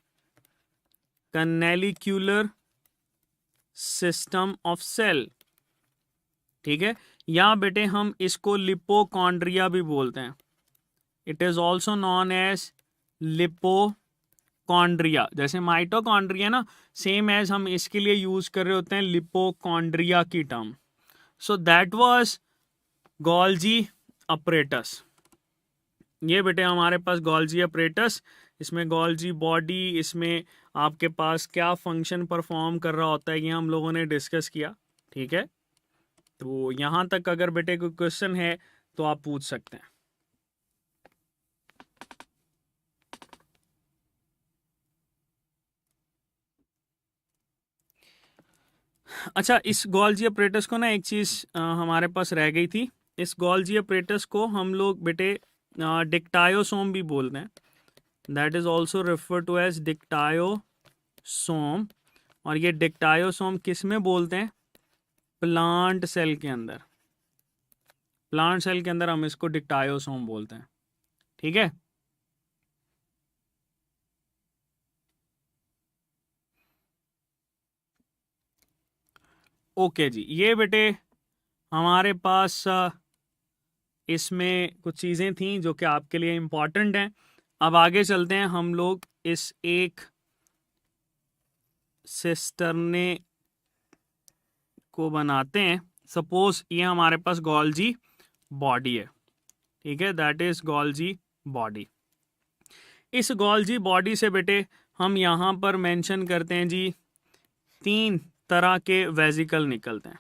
canalicular system of cell, ठीक है। या बेटे हम इसको लिपोकॉन्ड्रिया भी बोलते हैं, it is also known as lipochondria, lipochondria, जैसे माइटोकॉन्ड्रिया ना, सेम एज हम इसके लिए यूज कर रहे होते हैं लिपोकॉन्ड्रिया की term. So that was Golgi apparatus. ये बेटे हमारे पास गोल्जी अपरेटस, इसमें गोल्जी बॉडी, इसमें आपके पास क्या फंक्शन परफॉर्म कर रहा होता है ये हम लोगों ने डिस्कस किया. ठीक है, तो यहां तक अगर बेटे कोई क्वेश्चन है तो आप पूछ सकते हैं. अच्छा, इस गोल्जी अपरेटस को ना एक चीज हमारे पास रह गई थी. इस गोल्जी अपरेटस को हम लोग बेटे डिक्टायोसोम भी बोलते हैं. That is also refer to as dictyosome. और ये डिक्टायोसोम किस में बोलते हैं? प्लांट सेल के अंदर. प्लांट सेल के अंदर हम इसको डिक्टायोसोम बोलते हैं. ठीक है, ओके जी. ये बेटे हमारे पास इसमें कुछ चीज़ें थी जो कि आपके लिए इम्पॉर्टेंट हैं. अब आगे चलते हैं हम लोग इस एक सिस्टर्ने को बनाते हैं. सपोज ये हमारे पास गोल्जी बॉडी है. ठीक है, दैट इज गोल्जी बॉडी. इस गोल्जी बॉडी से बेटे हम यहाँ पर मेंशन करते हैं जी 3 तरह के वेजिकल निकलते हैं.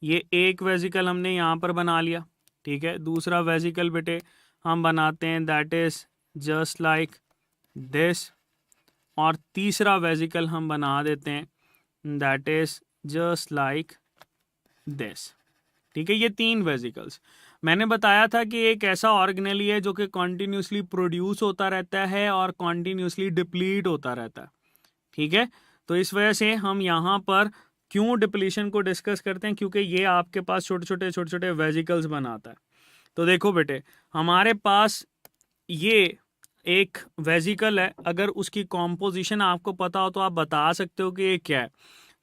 ये एक वेजिकल हमने यहाँ पर बना लिया. ठीक है, दूसरा वेजिकल बेटे हम बनाते हैं that is just like this. और तीसरा वेजिकल हम बना देते हैं that is just like this. ठीक है, ये 3 वेजिकल्स. मैंने बताया था कि एक ऐसा ऑर्गेनेली है जो कि कॉन्टिन्यूसली प्रोड्यूस होता रहता है और कॉन्टिन्यूसली डिप्लीट होता रहता है. ठीक है, तो इस वजह से हम यहाँ पर क्यों डिप्लीशन को डिस्कस करते हैं, क्योंकि ये आपके पास छोटे छोटे वेजिकल्स बनाता है. तो देखो बेटे, हमारे पास ये एक वेजिकल है, अगर उसकी कॉम्पोजिशन आपको पता हो तो आप बता सकते हो कि ये क्या है.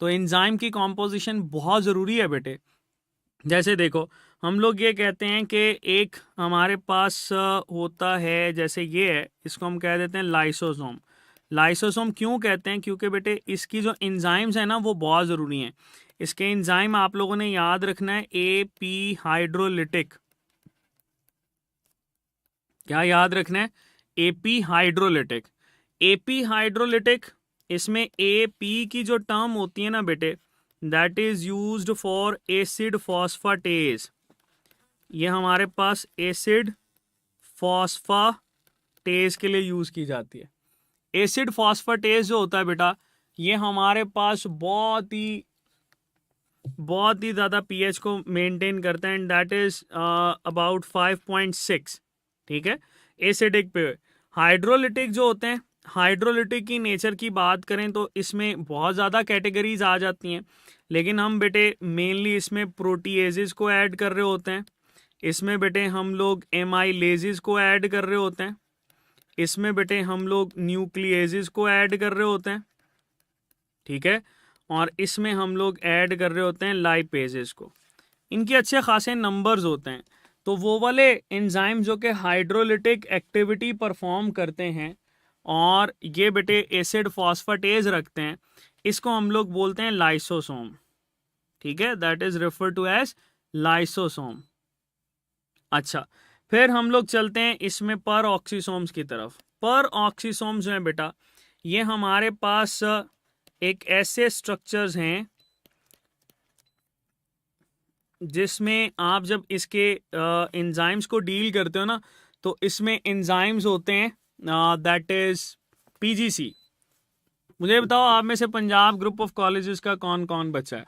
तो एंजाइम की कॉम्पोजिशन बहुत ज़रूरी है बेटे. जैसे देखो, हम लोग ये कहते हैं कि एक हमारे पास होता है, जैसे ये है, इसको हम कह देते हैं लाइसोसोम. लाइसोसोम क्यों कहते हैं? क्योंकि बेटे इसकी जो एंजाइम्स है ना वो बहुत ज़रूरी हैं. इसके एंजाइम आप लोगों ने याद रखना है AP हाइड्रोलिटिक. क्या याद रखना है? AP hydrolytic. AP हाइड्रोलिटिक, इसमें AP की जो टर्म होती है ना बेटे, that is used for acid phosphatase. ये हमारे पास एसिड फॉस्फेटेज के लिए यूज की जाती है. एसिड फॉस्फेटेज जो होता है बेटा, ये हमारे पास बहुत ही ज़्यादा pH को मेंटेन करता है, एंड दैट इज अबाउट 5.6. ठीक है, एसिडिक पे. हाइड्रोलिटिक जो होते हैं, हाइड्रोलिटिक की नेचर की बात करें तो इसमें बहुत ज़्यादा कैटेगरीज आ जाती हैं, लेकिन हम बेटे मेनली इसमें प्रोटीएजेस को ऐड कर रहे होते हैं. इसमें बेटे हम लोग एमाइलेजेस को ऐड कर रहे होते हैं. इसमें बेटे हम लोग न्यूक्लिएजेस को ऐड कर रहे होते हैं. ठीक है, और इसमें हम लोग ऐड कर रहे होते हैं लाइपेजेस को. इनके अच्छे खासे नंबर्स होते हैं. तो वो वाले एंजाइम जो कि हाइड्रोलिटिक एक्टिविटी परफॉर्म करते हैं और ये बेटे एसिड फॉस्फेटेज रखते हैं, इसको हम लोग बोलते हैं लाइसोसोम. ठीक है, that is refer to as lysosome. अच्छा, फिर हम लोग चलते हैं इसमें पर ऑक्सीसोम्स की तरफ. पर ऑक्सीसोम्स जो है बेटा, ये हमारे पास एक ऐसे स्ट्रक्चर्स हैं जिसमें आप जब इसके एंजाइम्स को डील करते हो ना, तो इसमें एंजाइम्स होते हैं दैट इज PGC. मुझे बताओ आप में से पंजाब ग्रुप ऑफ कॉलेजेस का कौन कौन बचा है?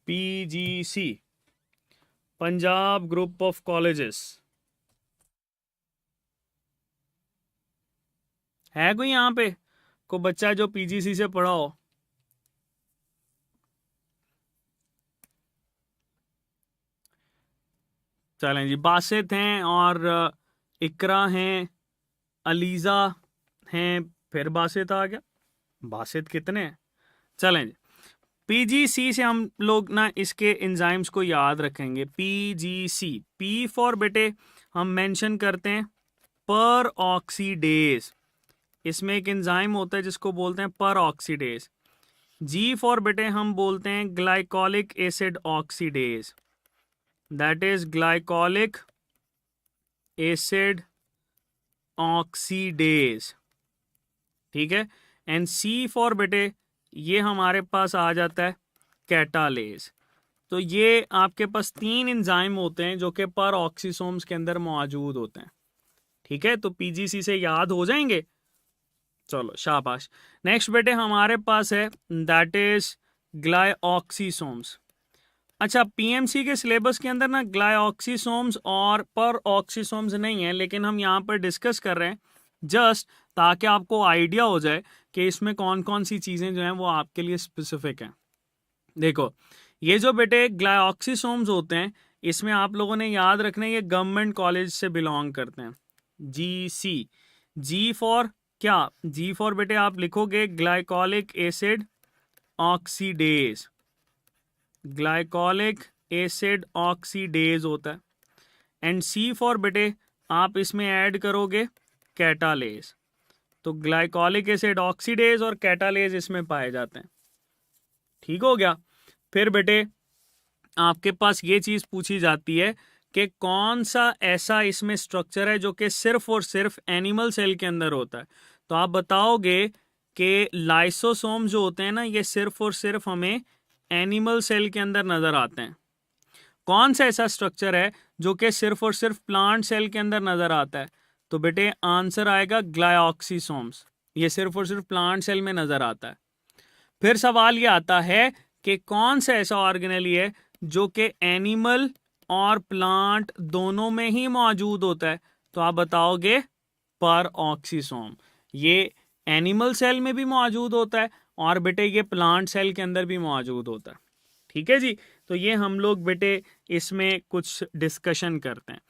PGC, Punjab group of colleges. है कोई यहाँ पे को बच्चा जो PGC से पढ़ा हो? चलें जी, बासित हैं और इकरा हैं, अलीज़ा हैं, फिर बासित आ गया. बासित कितने हैं? चलें जी, PGC से हम लोग ना इसके एंजाइम्स को याद रखेंगे. PGC, P फॉर बेटे हम मेंशन करते हैं पर ऑक्सीडेज. इसमें एक एंजाइम होता है जिसको बोलते हैं पर ऑक्सीडेज। जी फॉर बेटे हम बोलते हैं glycolic acid oxidase, that is glycolic acid oxidase, ठीक है। एंड सी फॉर बेटे ये हमारे पास आ जाता है कैटालेज। तो ये आपके पास 3 एंजाइम होते हैं जो कि पर ऑक्सीसोम्स के अंदर मौजूद होते हैं, ठीक है। तो पीजीसी से याद हो जाएंगे, चलो शाबाश। नेक्स्ट बेटे हमारे पास है दैट इज ग्लाइऑक्सीसोम्स। अच्छा, पीएमसी के सिलेबस के अंदर ना ग्लाइऑक्सीसोम्स और पर ऑक्सीसोम्स नहीं है, लेकिन हम यहाँ पर डिस्कस कर रहे हैं जस्ट ताकि आपको आइडिया हो जाए कि इसमें कौन कौन सी चीज़ें जो हैं वो आपके लिए स्पेसिफिक हैं। देखो, ये जो बेटे ग्लाइऑक्सीसोम्स होते हैं, इसमें आप लोगों ने याद रखना है ये गवर्नमेंट कॉलेज से बिलोंग करते हैं। GC, जी फॉर क्या? जी फॉर बेटे आप लिखोगे glycolic acid oxidase, glycolic acid oxidase होता है। एंड सी फॉर बेटे आप इसमें ऐड करोगे कैटालेज। तो ग्लाइकोलिक एसिड ऑक्सीडेज और कैटालेज इसमें पाए जाते हैं, ठीक हो गया। फिर बेटे आपके पास ये चीज़ पूछी जाती है कि कौन सा ऐसा इसमें स्ट्रक्चर है जो कि सिर्फ और सिर्फ एनिमल सेल के अंदर होता है। तो आप बताओगे कि लाइसोसोम जो होते हैं ना, ये सिर्फ और सिर्फ हमें एनिमल सेल के अंदर नज़र आते हैं। कौन सा ऐसा स्ट्रक्चर है जो कि सिर्फ और सिर्फ प्लांट सेल के अंदर नज़र आता है? तो बेटे आंसर आएगा ग्लाइऑक्सीसोम्स, ये सिर्फ और सिर्फ प्लांट सेल में नज़र आता है। फिर सवाल ये आता है कि कौन सा ऐसा ऑर्गेनेली है जो कि एनिमल और प्लांट दोनों में ही मौजूद होता है? तो आप बताओगे पर ऑक्सीसोम, ये एनिमल सेल में भी मौजूद होता है और बेटे ये प्लांट सेल के अंदर भी मौजूद होता है, ठीक है जी। तो ये हम लोग बेटे इसमें कुछ डिस्कशन करते हैं।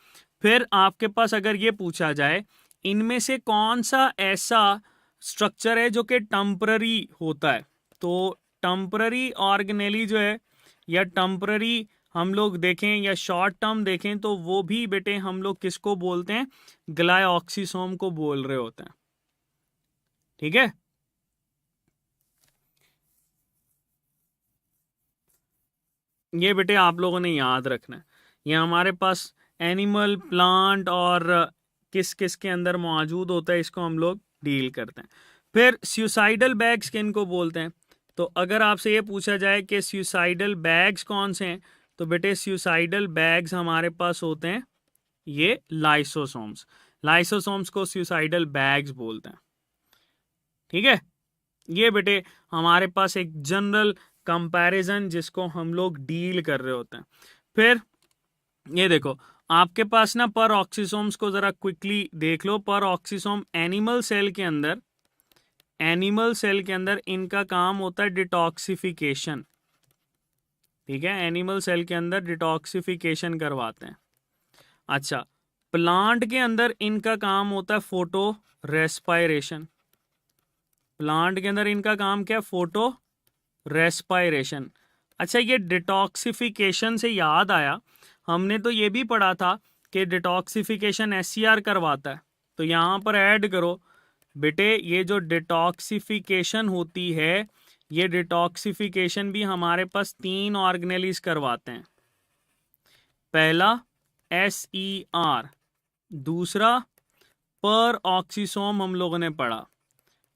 फिर आपके पास अगर ये पूछा जाए इनमें से कौन सा ऐसा स्ट्रक्चर है जो कि टेम्पररी होता है, तो टेम्पररी ऑर्गेनेली जो है या टेम्पररी हम लोग देखें या शॉर्ट टर्म देखें तो वो भी बेटे हम लोग किसको बोलते हैं? ग्लाइऑक्सीसोम को बोल रहे होते हैं, ठीक है। ये बेटे आप लोगों ने याद रखना है, ये हमारे पास एनिमल, प्लांट और किस किस के अंदर मौजूद होता है, इसको हम लोग डील करते हैं। फिर सुसाइडल बैग्स किनको बोलते हैं? तो अगर आपसे ये पूछा जाए कि सुसाइडल बैग्स कौन से हैं, तो बेटे सुसाइडल बैग्स हमारे पास होते हैं ये लाइसोसोम्स। लाइसोसोम्स को सुसाइडल बैग्स बोलते हैं, ठीक है। ये बेटे हमारे पास एक जनरल कंपैरिजन जिसको हम लोग डील कर रहे होते हैं। फिर ये देखो आपके पास ना पर ऑक्सीसोम्स को जरा क्विकली देख लो। पर ऑक्सीसोम एनिमल सेल के अंदर, एनिमल सेल के अंदर इनका काम होता है डिटॉक्सिफिकेशन, ठीक है। एनिमल सेल के अंदर डिटॉक्सिफिकेशन करवाते हैं। अच्छा, प्लांट के अंदर इनका काम होता है फोटो रेस्पायरेशन। प्लांट के अंदर इनका काम क्या है? Photo respiration. अच्छा, ये डिटॉक्सिफिकेशन से याद आया, हमने तो ये भी पढ़ा था कि डिटॉक्सिफिकेशन SCR करवाता है। तो यहाँ पर ऐड करो बेटे, ये जो डिटॉक्सिफिकेशन होती है, ये डिटॉक्सिफिकेशन भी हमारे पास 3 ऑर्गेनेलीज करवाते हैं। पहला SER, दूसरा पर ऑक्सीसोम हम लोगों ने पढ़ा,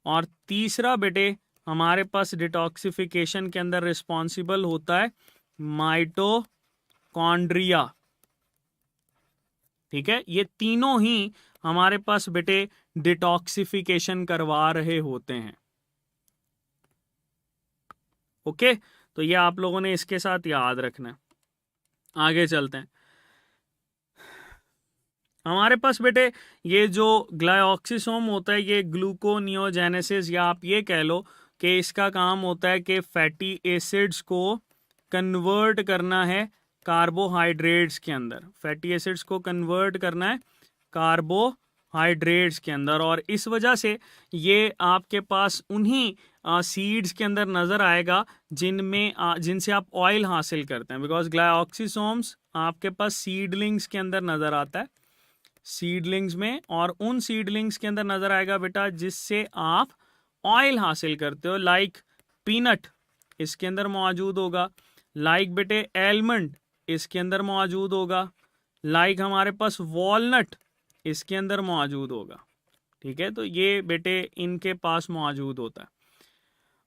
और तीसरा बेटे हमारे पास डिटॉक्सिफिकेशन के अंदर रिस्पॉन्सिबल होता है माइटोकॉन्ड्रिया, ठीक है। ये तीनों ही हमारे पास बेटे डिटॉक्सिफिकेशन करवा रहे होते हैं, ओके। तो ये आप लोगों ने इसके साथ याद रखना है। आगे चलते हैं। हमारे पास बेटे ये जो ग्लाइऑक्सीसोम होता है, ये ग्लूकोनियोजेनेसिस, या आप ये कह लो कि इसका काम होता है कि फैटी एसिड्स को कन्वर्ट करना है कार्बोहाइड्रेट्स के अंदर। फैटी एसिड्स को कन्वर्ट करना है कार्बोहाइड्रेट्स के अंदर, और इस वजह से ये आपके पास उन्हीं सीड्स के अंदर नज़र आएगा जिनमें जिनसे आप ऑयल हासिल करते हैं, बिकॉज ग्लाइऑक्सीसोम्स आपके पास सीडलिंग्स के अंदर नज़र आता है। सीडलिंग्स में, और उन सीडलिंग्स के अंदर नजर आएगा बेटा जिससे आप ऑयल हासिल करते हो, लाइक पीनट इसके अंदर मौजूद होगा, लाइक बेटे एलमंड इसके अंदर मौजूद होगा, लाइक हमारे पास वॉलनट इसके अंदर मौजूद होगा। ठीक है, तो ये बेटे इनके पास मौजूद होता है।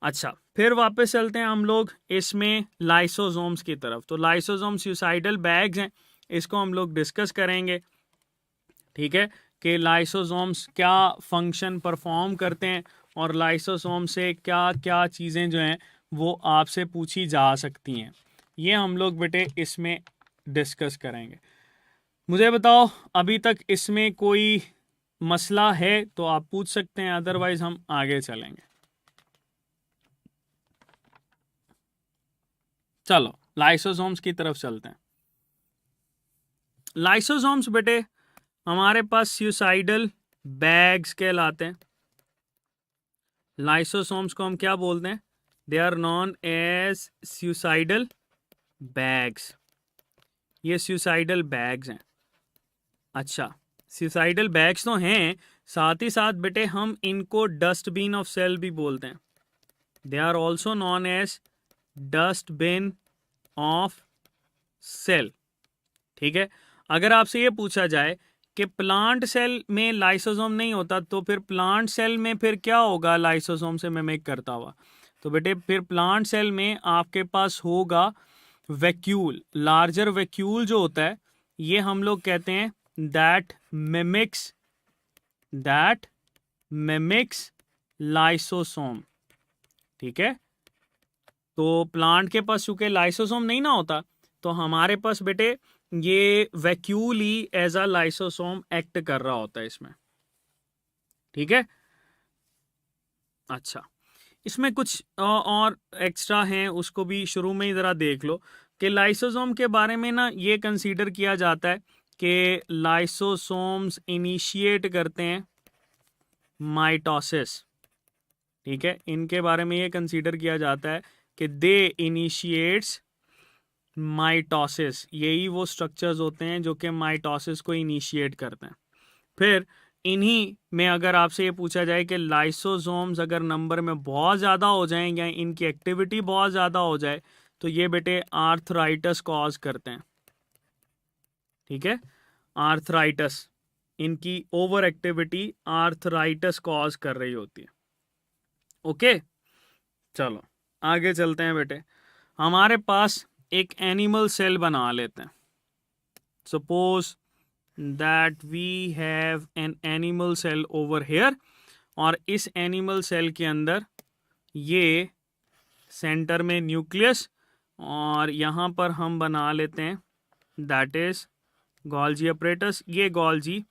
अच्छा, फिर वापस चलते हैं हम लोग इसमें लाइसोसोम्स की तरफ। तो लाइसोसोम सुसाइडल बैग्स हैं, इसको हम लोग डिस्कस करेंगे। ठीक है, कि लाइसोसोम्स क्या फंक्शन परफॉर्म करते हैं और लाइसोसोम से क्या क्या चीज़ें जो हैं वो आपसे पूछी जा सकती हैं, ये हम लोग बेटे इसमें डिस्कस करेंगे। मुझे बताओ अभी तक इसमें कोई मसला है तो आप पूछ सकते हैं, अदरवाइज हम आगे चलेंगे। चलो लाइसोसोम्स की तरफ चलते हैं। लाइसोसोम्स बेटे हमारे पास सुसाइडल बैग्स कहलाते हैं। लाइसोसोम्स को हम क्या बोलते हैं? They are known as suicidal bags. ये सुसाइडल बैग्स हैं। अच्छा, सुसाइडल बैग्स तो हैं, साथ ही साथ बेटे हम इनको डस्टबिन ऑफ सेल भी बोलते हैं। They are also known as dustbin of cell. ठीक है, अगर आपसे ये पूछा जाए कि प्लांट सेल में लाइसोसोम नहीं होता तो फिर प्लांट सेल में फिर क्या होगा लाइसोसोम से मिमिक करता हुआ, तो बेटे फिर प्लांट सेल में आपके पास होगा वैक्यूल। लार्जर वैक्यूल जो होता है ये हम लोग कहते हैं दैट मिमिक्स लाइसोसोम। ठीक है, तो प्लांट के पास चूंकि लाइसोसोम नहीं ना होता तो हमारे पास बेटे ये वैक्यूल ही एज अ लाइसोसोम एक्ट कर रहा होता है इसमें। ठीक है, अच्छा इसमें कुछ और एक्स्ट्रा हैं, उसको भी शुरू में ही ज़रा देख लो कि लाइसोसोम के बारे में ना ये कंसीडर किया जाता है कि लाइसोसोम्स इनिशिएट करते हैं माइटोसिस। ठीक है, इनके बारे में ये कंसीडर किया जाता है कि दे इनिशिएट्स माइटोसिस। यही वो स्ट्रक्चर्स होते हैं जो कि माइटोसिस को इनिशिएट करते हैं। फिर इन्हीं में अगर आपसे ये पूछा जाए कि लाइसोसोम्स अगर नंबर में बहुत ज़्यादा हो जाएं या इनकी एक्टिविटी बहुत ज़्यादा हो जाए तो ये बेटे आर्थराइटिस कॉज करते हैं। ठीक है, आर्थराइटिस, इनकी ओवर एक्टिविटी आर्थराइटिस कॉज कर रही होती है। ओके, चलो आगे चलते हैं बेटे। हमारे पास एक एनिमल सेल बना लेते हैं। Suppose that we have an animal cell over here, और इस एनिमल सेल के अंदर ये सेंटर में न्यूक्लियस, और यहाँ पर हम बना लेते हैं दैट इज गोल्जी अपरेटस। ये गोल्जी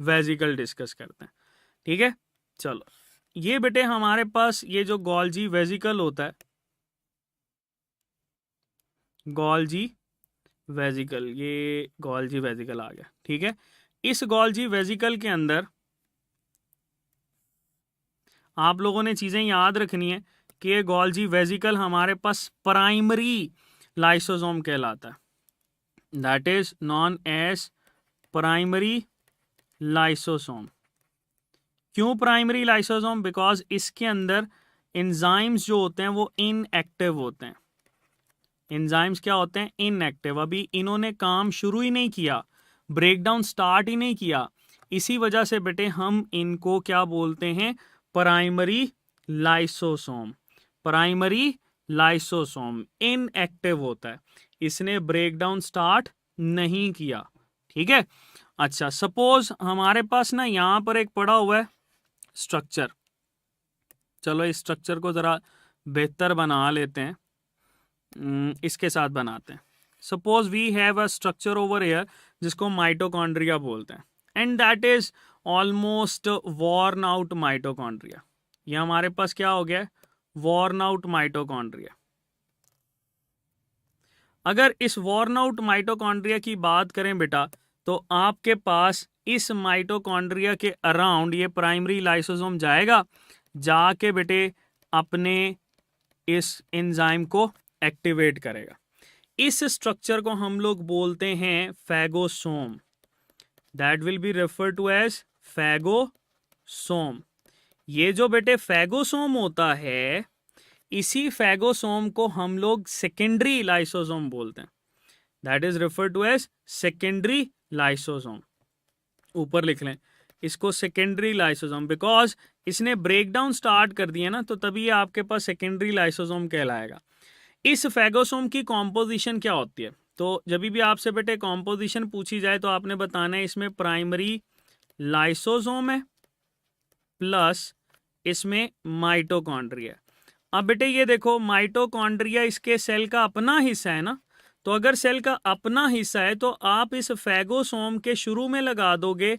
वेजिकल डिस्कस करते हैं। ठीक है, चलो ये बेटे हमारे पास ये जो गोल्जी वेजिकल होता है, गोल्जी वेजिकल, ये गोल्जी वेजिकल आ गया। ठीक है, इस गोल्जी वेजिकल के अंदर आप लोगों ने चीज़ें याद रखनी है कि ये गोल्जी वेजिकल हमारे पास प्राइमरी लाइसोसोम कहलाता है। That is known as primary lysosome. क्यों प्राइमरी लाइसोसोम? बिकॉज इसके अंदर एंजाइम्स जो होते हैं वो इनएक्टिव होते हैं। एंजाइम्स क्या होते हैं? इनएक्टिव। अभी इन्होंने काम शुरू ही नहीं किया, ब्रेकडाउन स्टार्ट ही नहीं किया, इसी वजह से बेटे हम इनको क्या बोलते हैं? Primary lysosome. Primary lysosome inactive होता है, इसने ब्रेकडाउन स्टार्ट नहीं किया। ठीक है, अच्छा सपोज हमारे पास ना यहां पर एक पड़ा हुआ है स्ट्रक्चर। चलो इस स्ट्रक्चर को जरा बेहतर बना लेते हैं, इसके साथ बनाते हैं। Suppose we have a structure over here जिसको माइटोकॉन्ड्रिया बोलते हैं, and that is almost worn out mitochondria. ये हमारे पास क्या हो गया? Worn out mitochondria. अगर इस वॉर्न आउट माइटोकॉन्ड्रिया की बात करें बेटा, तो आपके पास इस माइटोकॉन्ड्रिया के अराउंड ये प्राइमरी लाइसोसोम जाएगा, जाके बेटे अपने इस एंजाइम को एक्टिवेट करेगा। इस स्ट्रक्चर को हम लोग बोलते हैं phagosome. That will be refer to as phagosome. ये जो बेटे फैगोसोम होता है, इसी फैगोसोम को हम लोग सेकेंडरी लाइसोसोम बोलते हैं। That is refer to as secondary lysosome. ऊपर लिख लें इसको सेकेंडरी लाइसोसोम, बिकॉज इसने ब्रेकडाउन स्टार्ट कर दिया ना, तो तभी ये आपके पास सेकेंडरी लाइसोसोम कहलाएगा। इस फैगोसोम की कॉम्पोजिशन क्या होती है? तो जब भी आपसे बेटे कॉम्पोजिशन पूछी जाए तो आपने बताना है इसमें प्राइमरी लाइसोसोम है प्लस इसमें माइटोकॉन्ड्रिया। अब बेटे ये देखो, माइटोकॉन्ड्रिया इसके सेल का अपना हिस्सा है ना, तो अगर सेल का अपना हिस्सा है तो आप इस फैगोसोम के शुरू में लगा दोगे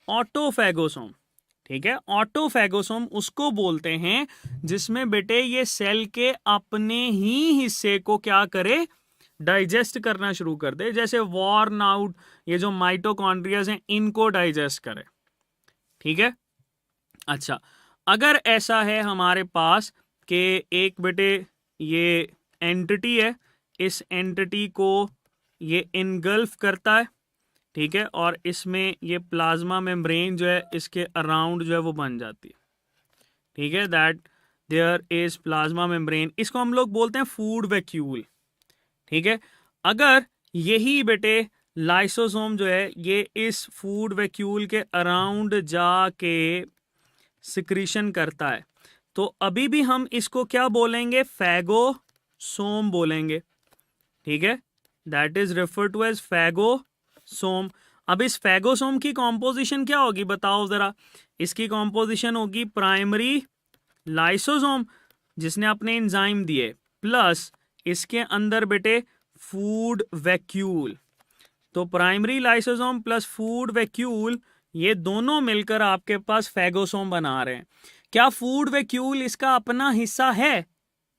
ऑटोफैगोसोम। ठीक है, ऑटोफैगोसोम उसको बोलते हैं जिसमें बेटे ये सेल के अपने ही हिस्से को क्या करे, डाइजेस्ट करना शुरू कर दे। जैसे वॉर्न आउट ये जो माइटोकॉन्ड्रियाज हैं इनको डाइजेस्ट करे। ठीक है, अच्छा अगर ऐसा है हमारे पास कि एक बेटे ये एंटिटी है, इस एंटिटी को ये इनगल्फ करता है, ठीक है, और इसमें ये प्लाज्मा मेम्ब्रेन जो है इसके अराउंड जो है वो बन जाती है। ठीक है, that there is plasma membrane, इसको हम लोग बोलते हैं फूड वैक्यूल। ठीक है, अगर यही बेटे लाइसोसोम जो है ये इस फूड वैक्यूल के अराउंड जाके सिक्रीशन करता है, तो अभी भी हम इसको क्या बोलेंगे, फैगोसोम बोलेंगे। ठीक है, that is refer to as phagosome. अब इस फैगोसोम की कॉम्पोजिशन क्या होगी बताओ जरा। इसकी कॉम्पोजिशन होगी प्राइमरी लाइसोसोम जिसने अपने एंजाइम दिए, प्लस इसके अंदर बेटे फूड वैक्यूल। तो primary lysosome plus food vacuole ये दोनों मिलकर आपके पास फैगोसोम बना रहे हैं। क्या फूड वैक्यूल इसका अपना हिस्सा है?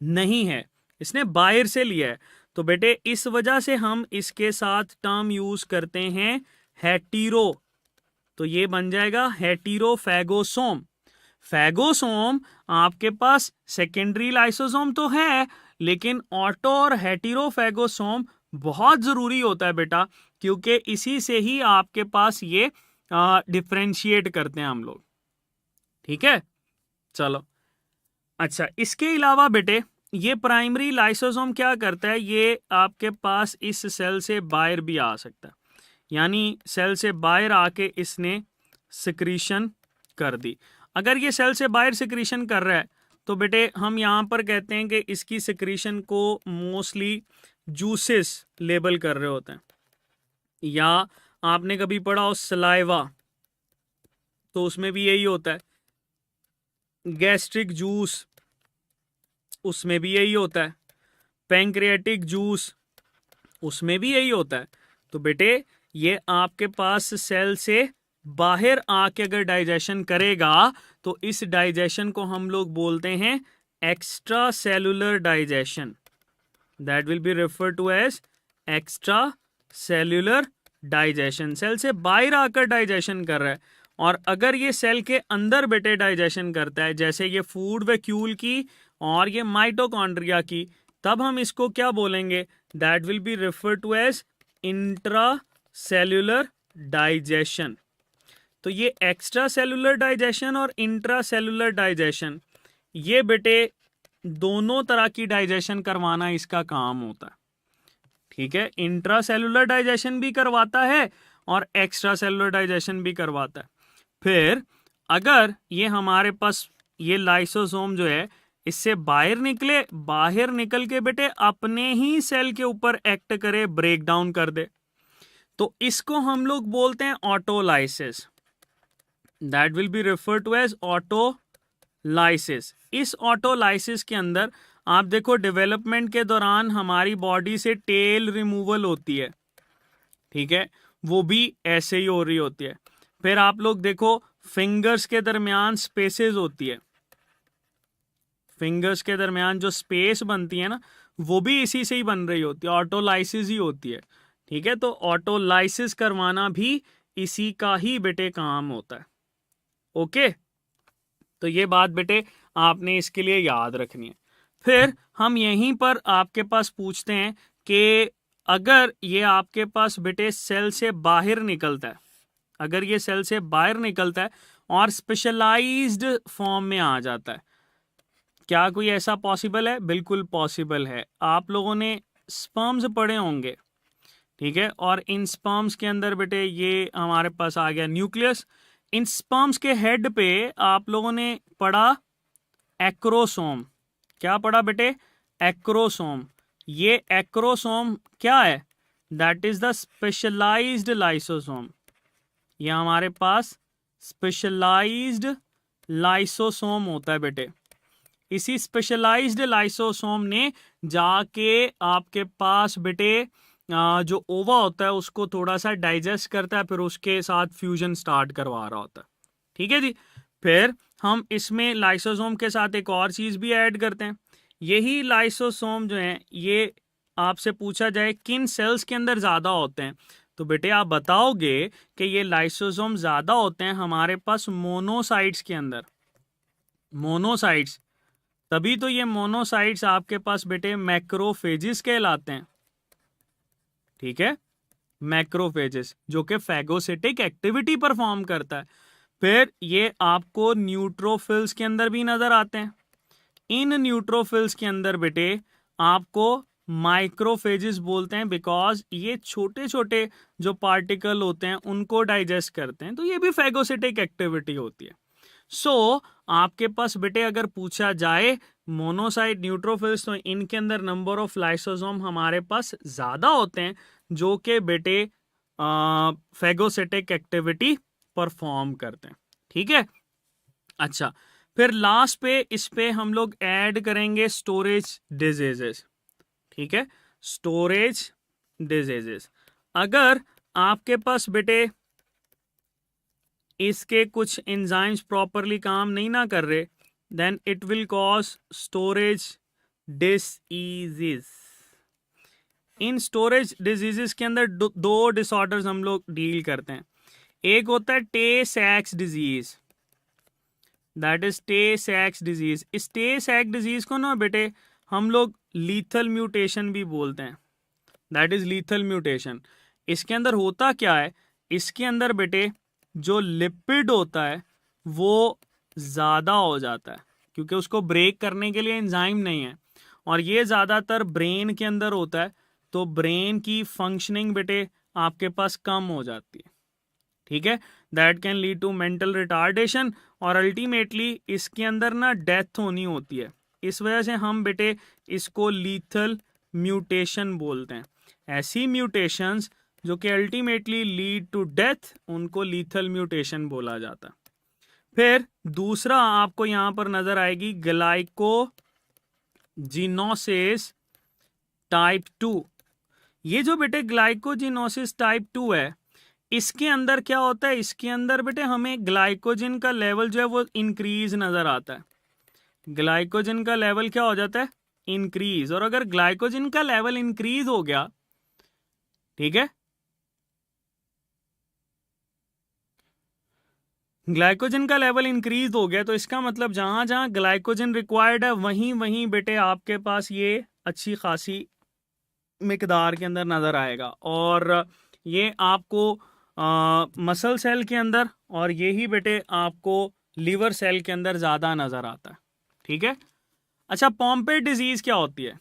नहीं है, इसने बाहर से लिया है। तो बेटे इस वजह से हम इसके साथ टर्म यूज करते हैं हेटीरो, तो ये बन जाएगा हेटीरो फैगोसोम। फैगोसोम आपके पास सेकेंडरी लाइसोसोम तो है, लेकिन ऑटो और हेटीरोफैगोसोम बहुत जरूरी होता है बेटा, क्योंकि इसी से ही आपके पास ये डिफरेंशिएट करते हैं हम लोग। ठीक है, चलो अच्छा, इसके अलावा बेटे ये प्राइमरी लाइसोसोम क्या करता है, ये आपके पास इस सेल से बाहर भी आ सकता है, यानी सेल से बाहर आके इसने सिक्रीशन कर दी। अगर ये सेल से बाहर सिक्रीशन कर रहा है तो बेटे हम यहाँ पर कहते हैं कि इसकी सिक्रीशन को मोस्टली जूसेस लेबल कर रहे होते हैं, या आपने कभी पढ़ा हो सलाइवा, तो उसमें भी यही होता है। गैस्ट्रिक जूस उसमें भी यही होता है। पैंक्रियाटिक जूस उसमें भी यही होता है। तो बेटे ये आपके पास सेल से बाहर आके अगर डाइजेशन करेगा तो इस डाइजेशन को हम लोग बोलते हैं extra cellular digestion. That will be refer to as extra cellular digestion. Cell से बाहर आकर डाइजेशन कर रहा है, और अगर ये सेल के अंदर बेटे डाइजेशन करता है, जैसे ये फूड वैक्यूल की और ये माइटोकॉन्ड्रिया की, तब हम इसको क्या बोलेंगे, that will be refer to as intra cellular digestion. तो ये एक्स्ट्रा सेलुलर डाइजेशन और इंट्रा सेलुलर डाइजेशन ये बेटे दोनों तरह की डाइजेशन करवाना इसका काम होता है। ठीक है, इंट्रा सेलुलर डाइजेशन भी करवाता है और एक्स्ट्रा सेलुलर डाइजेशन भी करवाता है। फिर अगर ये हमारे पास ये लाइसोसोम जो है इससे बाहर निकले, बाहर निकल के बेटे अपने ही सेल के ऊपर एक्ट करे, ब्रेक डाउन कर दे, तो इसको हम लोग बोलते हैं autolysis. That will be refer to as autolysis. इस ऑटोलाइसिस के अंदर आप देखो डेवलपमेंट के दौरान हमारी बॉडी से टेल रिमूवल होती है, ठीक है, वो भी ऐसे ही हो रही होती है। फिर आप लोग देखो फिंगर्स के दरमियान स्पेसेस होती है, फिंगर्स के दरमियान जो स्पेस बनती है ना, वो भी इसी से ही बन रही होती है, ऑटोलाइसिस ही होती है। ठीक है, तो ऑटोलाइसिस करवाना भी इसी का ही बेटे काम होता है। ओके, तो ये बात बेटे आपने इसके लिए याद रखनी है। फिर हम यहीं पर आपके पास पूछते हैं कि अगर ये आपके पास बेटे सेल से बाहर निकलता है, अगर ये सेल से बाहर निकलता है और स्पेशलाइज्ड फॉर्म में आ जाता है, क्या कोई ऐसा पॉसिबल है? बिल्कुल पॉसिबल है। आप लोगों ने स्पर्म्स पढ़े होंगे, ठीक है, और इन स्पर्म्स के अंदर बेटे ये हमारे पास आ गया न्यूक्लियस। इन स्पर्म्स के हेड पे आप लोगों ने पढ़ा एक्रोसोम। क्या पढ़ा बेटे? एक्रोसोम। ये एक्रोसोम क्या है? That is the specialised lysosome. ये हमारे पास स्पेशलाइज्ड लाइसोसोम होता है बेटे। इसी स्पेशलाइज्ड लाइसोसोम ने जाके आपके पास बेटे जो ओवा होता है उसको थोड़ा सा डाइजेस्ट करता है, फिर उसके साथ फ्यूजन स्टार्ट करवा रहा होता है। ठीक है जी। फिर हम इसमें लाइसोसोम के साथ एक और चीज भी ऐड करते हैं। यही लाइसोसोम जो है ये आपसे पूछा जाए किन सेल्स के अंदर ज्यादा होते हैं, तो बेटे आप बताओगे कि ये लाइसोसोम ज्यादा होते हैं हमारे पास मोनोसाइट्स के अंदर। मोनोसाइट्स, तभी तो ये मोनोसाइट्स आपके पास बेटे मैक्रोफेजिस कहलाते हैं। ठीक है, मैक्रोफेजिस जो कि फैगोसिटिक एक्टिविटी परफॉर्म करता है। फिर ये आपको न्यूट्रोफिल्स के अंदर भी नजर आते हैं। इन न्यूट्रोफिल्स के अंदर बेटे आपको माइक्रोफेजिस बोलते हैं, बिकॉज ये छोटे छोटे जो पार्टिकल होते हैं उनको डाइजेस्ट करते हैं, तो ये भी फैगोसिटिक एक्टिविटी होती है। आपके पास बेटे अगर पूछा जाए मोनोसाइट न्यूट्रोफिल्स, तो इनके अंदर नंबर ऑफ लाइसोसोम हमारे पास ज्यादा होते हैं जो कि बेटे फैगोसिटिक एक्टिविटी परफॉर्म करते हैं। ठीक है, अच्छा, फिर लास्ट पे इस पे हम लोग ऐड करेंगे स्टोरेज डिजीजेस। ठीक है, स्टोरेज डिजीजेस। अगर आपके पास बेटे इसके कुछ एंजाइम्स प्रॉपरली काम नहीं ना कर रहे, then it will cause storage diseases. इन स्टोरेज डिजीजेस के अंदर दो डिसऑर्डर्स हम लोग डील करते हैं। एक होता है टे-सैक्स डिजीज, दैट इज टे-सैक्स डिजीज। इस टे-सैक्स डिजीज को ना बेटे हम लोग लीथल म्यूटेशन भी बोलते हैं, दैट इज लीथल म्यूटेशन। इसके अंदर होता क्या है? इसके अंदर बेटे जो लिपिड होता है वो ज्यादा हो जाता है, क्योंकि उसको ब्रेक करने के लिए एंजाइम नहीं है, और ये ज्यादातर ब्रेन के अंदर होता है, तो ब्रेन की फंक्शनिंग बेटे आपके पास कम हो जाती है। ठीक है, that can lead to mental retardation, और अल्टीमेटली इसके अंदर ना डेथ होनी होती है। इस वजह से हम बेटे इसको लीथल म्यूटेशन बोलते हैं। ऐसी म्यूटेशंस जो कि अल्टीमेटली लीड टू डेथ, उनको लीथल म्यूटेशन बोला जाता है। फिर दूसरा आपको यहां पर नजर आएगी ग्लाइकोजिनोसिस टाइप 2। ये जो बेटे ग्लाइकोजिनोसिस टाइप 2 है, इसके अंदर क्या होता है? इसके अंदर बेटे हमें ग्लाइकोजन का लेवल जो है वो इंक्रीज नजर आता है। ग्लाइकोजन का लेवल क्या हो जाता है? इंक्रीज। और अगर ग्लाइकोजन का लेवल इंक्रीज हो गया, ठीक है, ग्लाइकोजन का लेवल इंक्रीज हो गया, तो इसका मतलब जहां जहां ग्लाइकोजन रिक्वायर्ड है वहीं वहीं बेटे आपके पास ये अच्छी खासी मिकदार के अंदर नजर आएगा। और ये आपको मसल सेल के अंदर, और यही बेटे आपको लीवर सेल के अंदर ज्यादा नजर आता है। ठीक है, अच्छा, पॉम्पे डिजीज क्या होती है?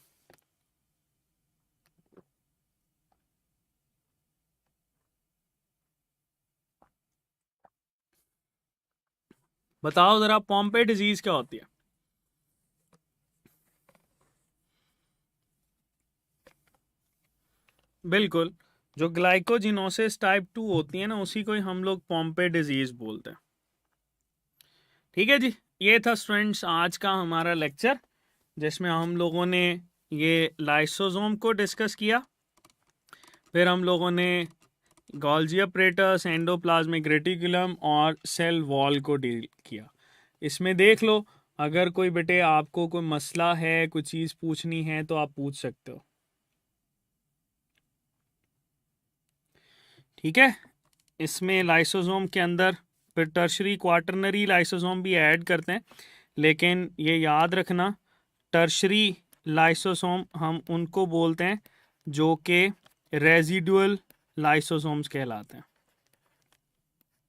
बताओ जरा, पॉम्पे डिजीज क्या होती है? बिल्कुल, जो ग्लाइकोजिनोसिस टाइप 2 होती है ना, उसी को ही हम लोग पॉम्पे डिजीज बोलते हैं। ठीक है जी, ये था स्टूडेंट्स आज का हमारा लेक्चर, जिसमें हम लोगों ने ये लाइसोसोम को डिस्कस किया, फिर हम लोगों ने गोल्जी अपरेटस, एंडोप्लाज्मिक रेटिकुलम और सेल वॉल को डील किया। इसमें देख लो, अगर कोई बेटे आपको कोई मसला है, कोई चीज़ पूछनी है तो आप पूछ सकते हो। ठीक है, इसमें लाइसोसोम के अंदर फिर टर्शरी क्वाटरनरी लाइसोसोम भी ऐड करते हैं, लेकिन ये याद रखना टर्शरी लाइसोसोम हम उनको बोलते हैं जो कि रेजिडुअल लाइसोसोम्स कहलाते हैं.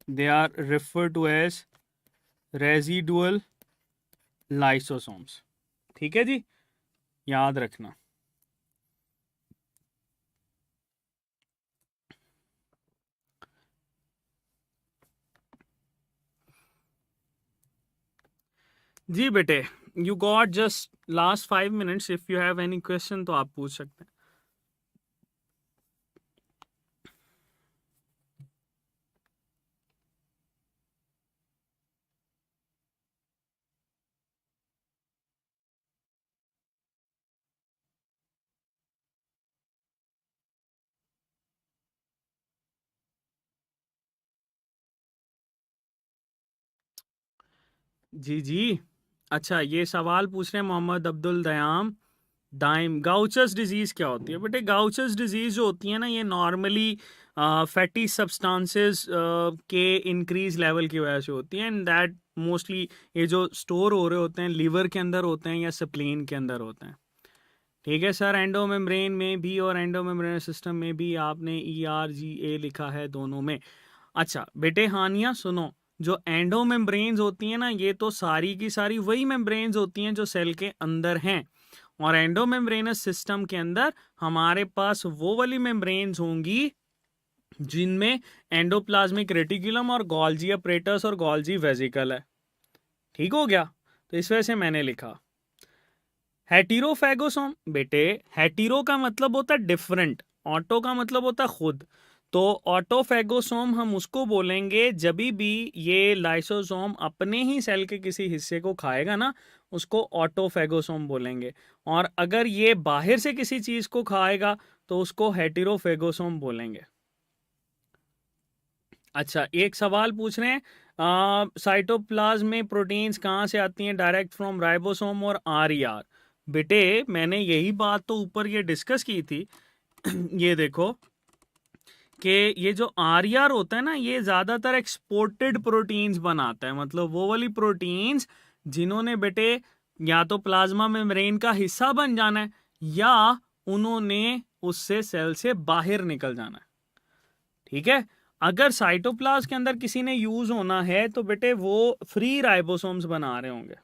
They are refer to as residual lysosomes. ठीक है जी, याद रखना. जी बेटे, you got just last 5 minutes. If you have any question तो आप पूछ सकते हैं. जी जी. अच्छा, ये सवाल पूछ रहे हैं मोहम्मद अब्दुल दयाम दाइम, गाउचर्स डिजीज़ क्या होती है? बेटे गाउचर्स डिजीज़ जो होती है ना, ये नॉर्मली फैटी सब्सटेंसेस के इंक्रीज लेवल की वजह से होती है. एंड दैट मोस्टली ये जो स्टोर हो रहे होते हैं लिवर के अंदर होते हैं या स्प्लीन के अंदर होते हैं. ठीक है सर, एंडोमेम्ब्रेन में भी और एंडोमेम्ब्रेन सिस्टम में भी आपने ERGA लिखा है दोनों में. अच्छा बेटे हानिया सुनो, जो एंडोमेम्ब्रेन्स होती हैं ना, ये तो सारी की सारी वही मेम्ब्रेन्स होती हैं जो सेल के अंदर हैं. और एंडोमेम्ब्रेनस सिस्टम के अंदर हमारे पास वो वाली मेम्ब्रेन्स होंगी जिनमें एंडोप्लाज्मिक रेटिकुलम और गोल्जी अपरेटस और गोल्जी वेसिकल है. ठीक हो गया? तो इस वजह से मैंने लिखा हेटेरोफेगोसोम. बेटे हेटेरो का मतलब होता है डिफरेंट, ऑटो का मतलब होता है खुद. तो ऑटोफेगोसोम हम उसको बोलेंगे जब भी ये लाइसोसोम अपने ही सेल के किसी हिस्से को खाएगा ना, उसको ऑटोफेगोसोम बोलेंगे. और अगर ये बाहर से किसी चीज को खाएगा तो उसको हेटेरोफेगोसोम बोलेंगे. अच्छा, एक सवाल पूछ रहे हैं साइटोप्लाज्म में प्रोटीन्स कहाँ से आती हैं? डायरेक्ट फ्रॉम राइबोसोम और RER. बेटे मैंने यही बात तो ऊपर ये डिस्कस की थी. ये देखो कि ये जो RER होता है ना, ये ज़्यादातर एक्सपोर्टेड प्रोटीन्स बनाता है. मतलब वो वाली प्रोटीन्स जिन्होंने बेटे या तो प्लाज्मा मेम्ब्रेन का हिस्सा बन जाना है या उन्होंने उससे सेल से बाहर निकल जाना है. ठीक है? अगर साइटोप्लाज्म के अंदर किसी ने यूज होना है तो बेटे वो फ्री राइबोसोम्स बना रहे होंगे.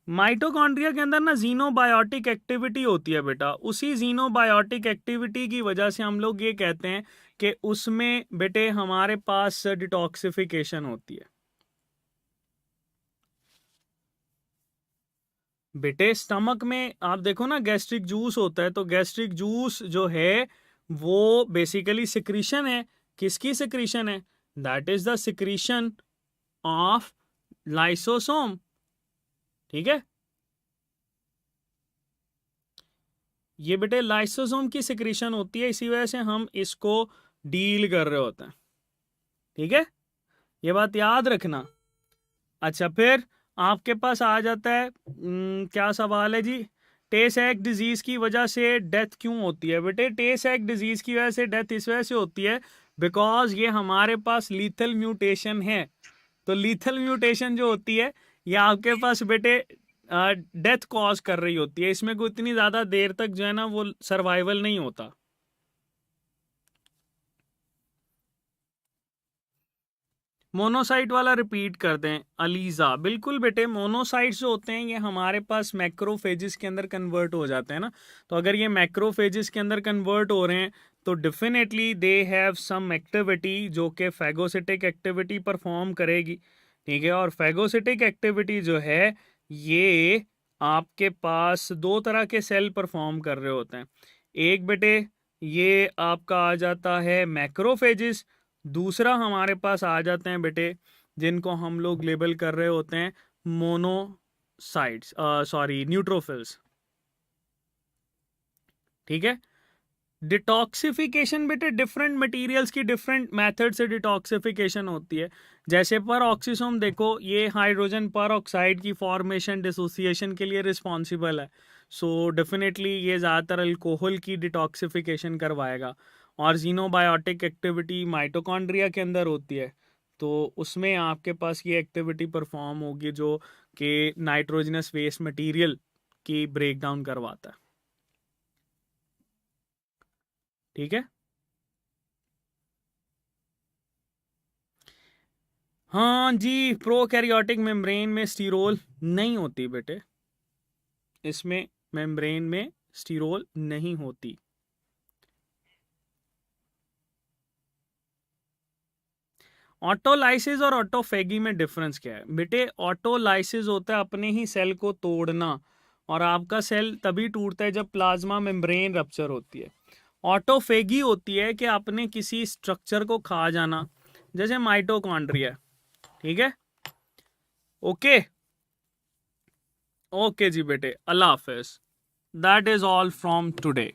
माइटोकॉन्ड्रिया के अंदर ना जीनोबायोटिक एक्टिविटी होती है बेटा. उसी जीनोबायोटिक एक्टिविटी की वजह से हम लोग ये कहते हैं कि उसमें बेटे हमारे पास डिटॉक्सिफिकेशन होती है. बेटे स्टमक में आप देखो ना, गैस्ट्रिक जूस होता है, तो गैस्ट्रिक जूस जो है वो बेसिकली सिक्रीशन है. किसकी सिक्रीशन है? That is the secretion of lysosome. ठीक है, ये बेटे लाइसोसोम की सिक्रीशन होती है, इसी वजह से हम इसको डील कर रहे होते हैं. ठीक है, ये बात याद रखना. अच्छा, फिर आपके पास आ जाता है क्या सवाल है जी? टे-सैक डिजीज की वजह से डेथ क्यों होती है? बेटे टे-सैक डिजीज की वजह से डेथ इस वजह से होती है बिकॉज ये हमारे पास लीथल म्यूटेशन है. तो लीथल म्यूटेशन जो होती है ये आपके पास बेटे डेथ कॉज कर रही होती है. इसमें कोई इतनी ज्यादा देर तक जो है ना वो सर्वाइवल नहीं होता. मोनोसाइट वाला रिपीट कर दें अलीजा. बिल्कुल बेटे, मोनोसाइट्स जो होते हैं ये हमारे पास मैक्रोफेजिस के अंदर कन्वर्ट हो जाते हैं ना. तो अगर ये मैक्रोफेजिस के अंदर कन्वर्ट हो रहे हैं तो definitely they have some activity जो कि फैगोसिटिक एक्टिविटी परफॉर्म करेगी. ठीक है, और फैगोसिटिक एक्टिविटी जो है ये आपके पास दो तरह के सेल परफॉर्म कर रहे होते हैं. एक बेटे ये आपका आ जाता है मैक्रोफेजिस. दूसरा हमारे पास आ जाते हैं बेटे जिनको हम लोग लेबल कर रहे होते हैं मोनोसाइट्स, सॉरी न्यूट्रोफिल्स. ठीक है, डिटॉक्सिफिकेशन बेटे डिफरेंट मटेरियल्स की डिफरेंट मेथड से डिटॉक्सिफिकेशन होती है. जैसे पर ऑक्सीसोम देखो, ये हाइड्रोजन पर ऑक्साइड की फॉर्मेशन डिसोसिएशन के लिए रिस्पॉन्सिबल है. सो डेफिनेटली ये ज़्यादातर अल्कोहल की डिटॉक्सिफिकेशन करवाएगा. और जीनोबायोटिक एक्टिविटी माइटोकॉन्ड्रिया के अंदर होती है, तो उसमें आपके पास ये एक्टिविटी परफॉर्म होगी जो कि नाइट्रोजनस वेस्ट मटेरियल की ब्रेक डाउन करवाता है. ठीक है। हाँ जी, प्रोकैरियोटिक मेम्ब्रेन में स्टीरोल नहीं होती बेटे, इसमें मेम्ब्रेन में स्टीरोल नहीं होती। ऑटोलाइसिस और ऑटोफेगी में डिफरेंस क्या है बेटे? ऑटोलाइसिस होता है अपने ही सेल को तोड़ना, और आपका सेल तभी टूटता है जब प्लाज्मा मेम्ब्रेन रप्चर होती है। ऑटोफेगी होती है कि आपने किसी स्ट्रक्चर को खा जाना, जैसे माइटोकॉन्ड्रिया। ठीक है, ओके ओके जी बेटे, अल्लाह हाफिज। That is all from today.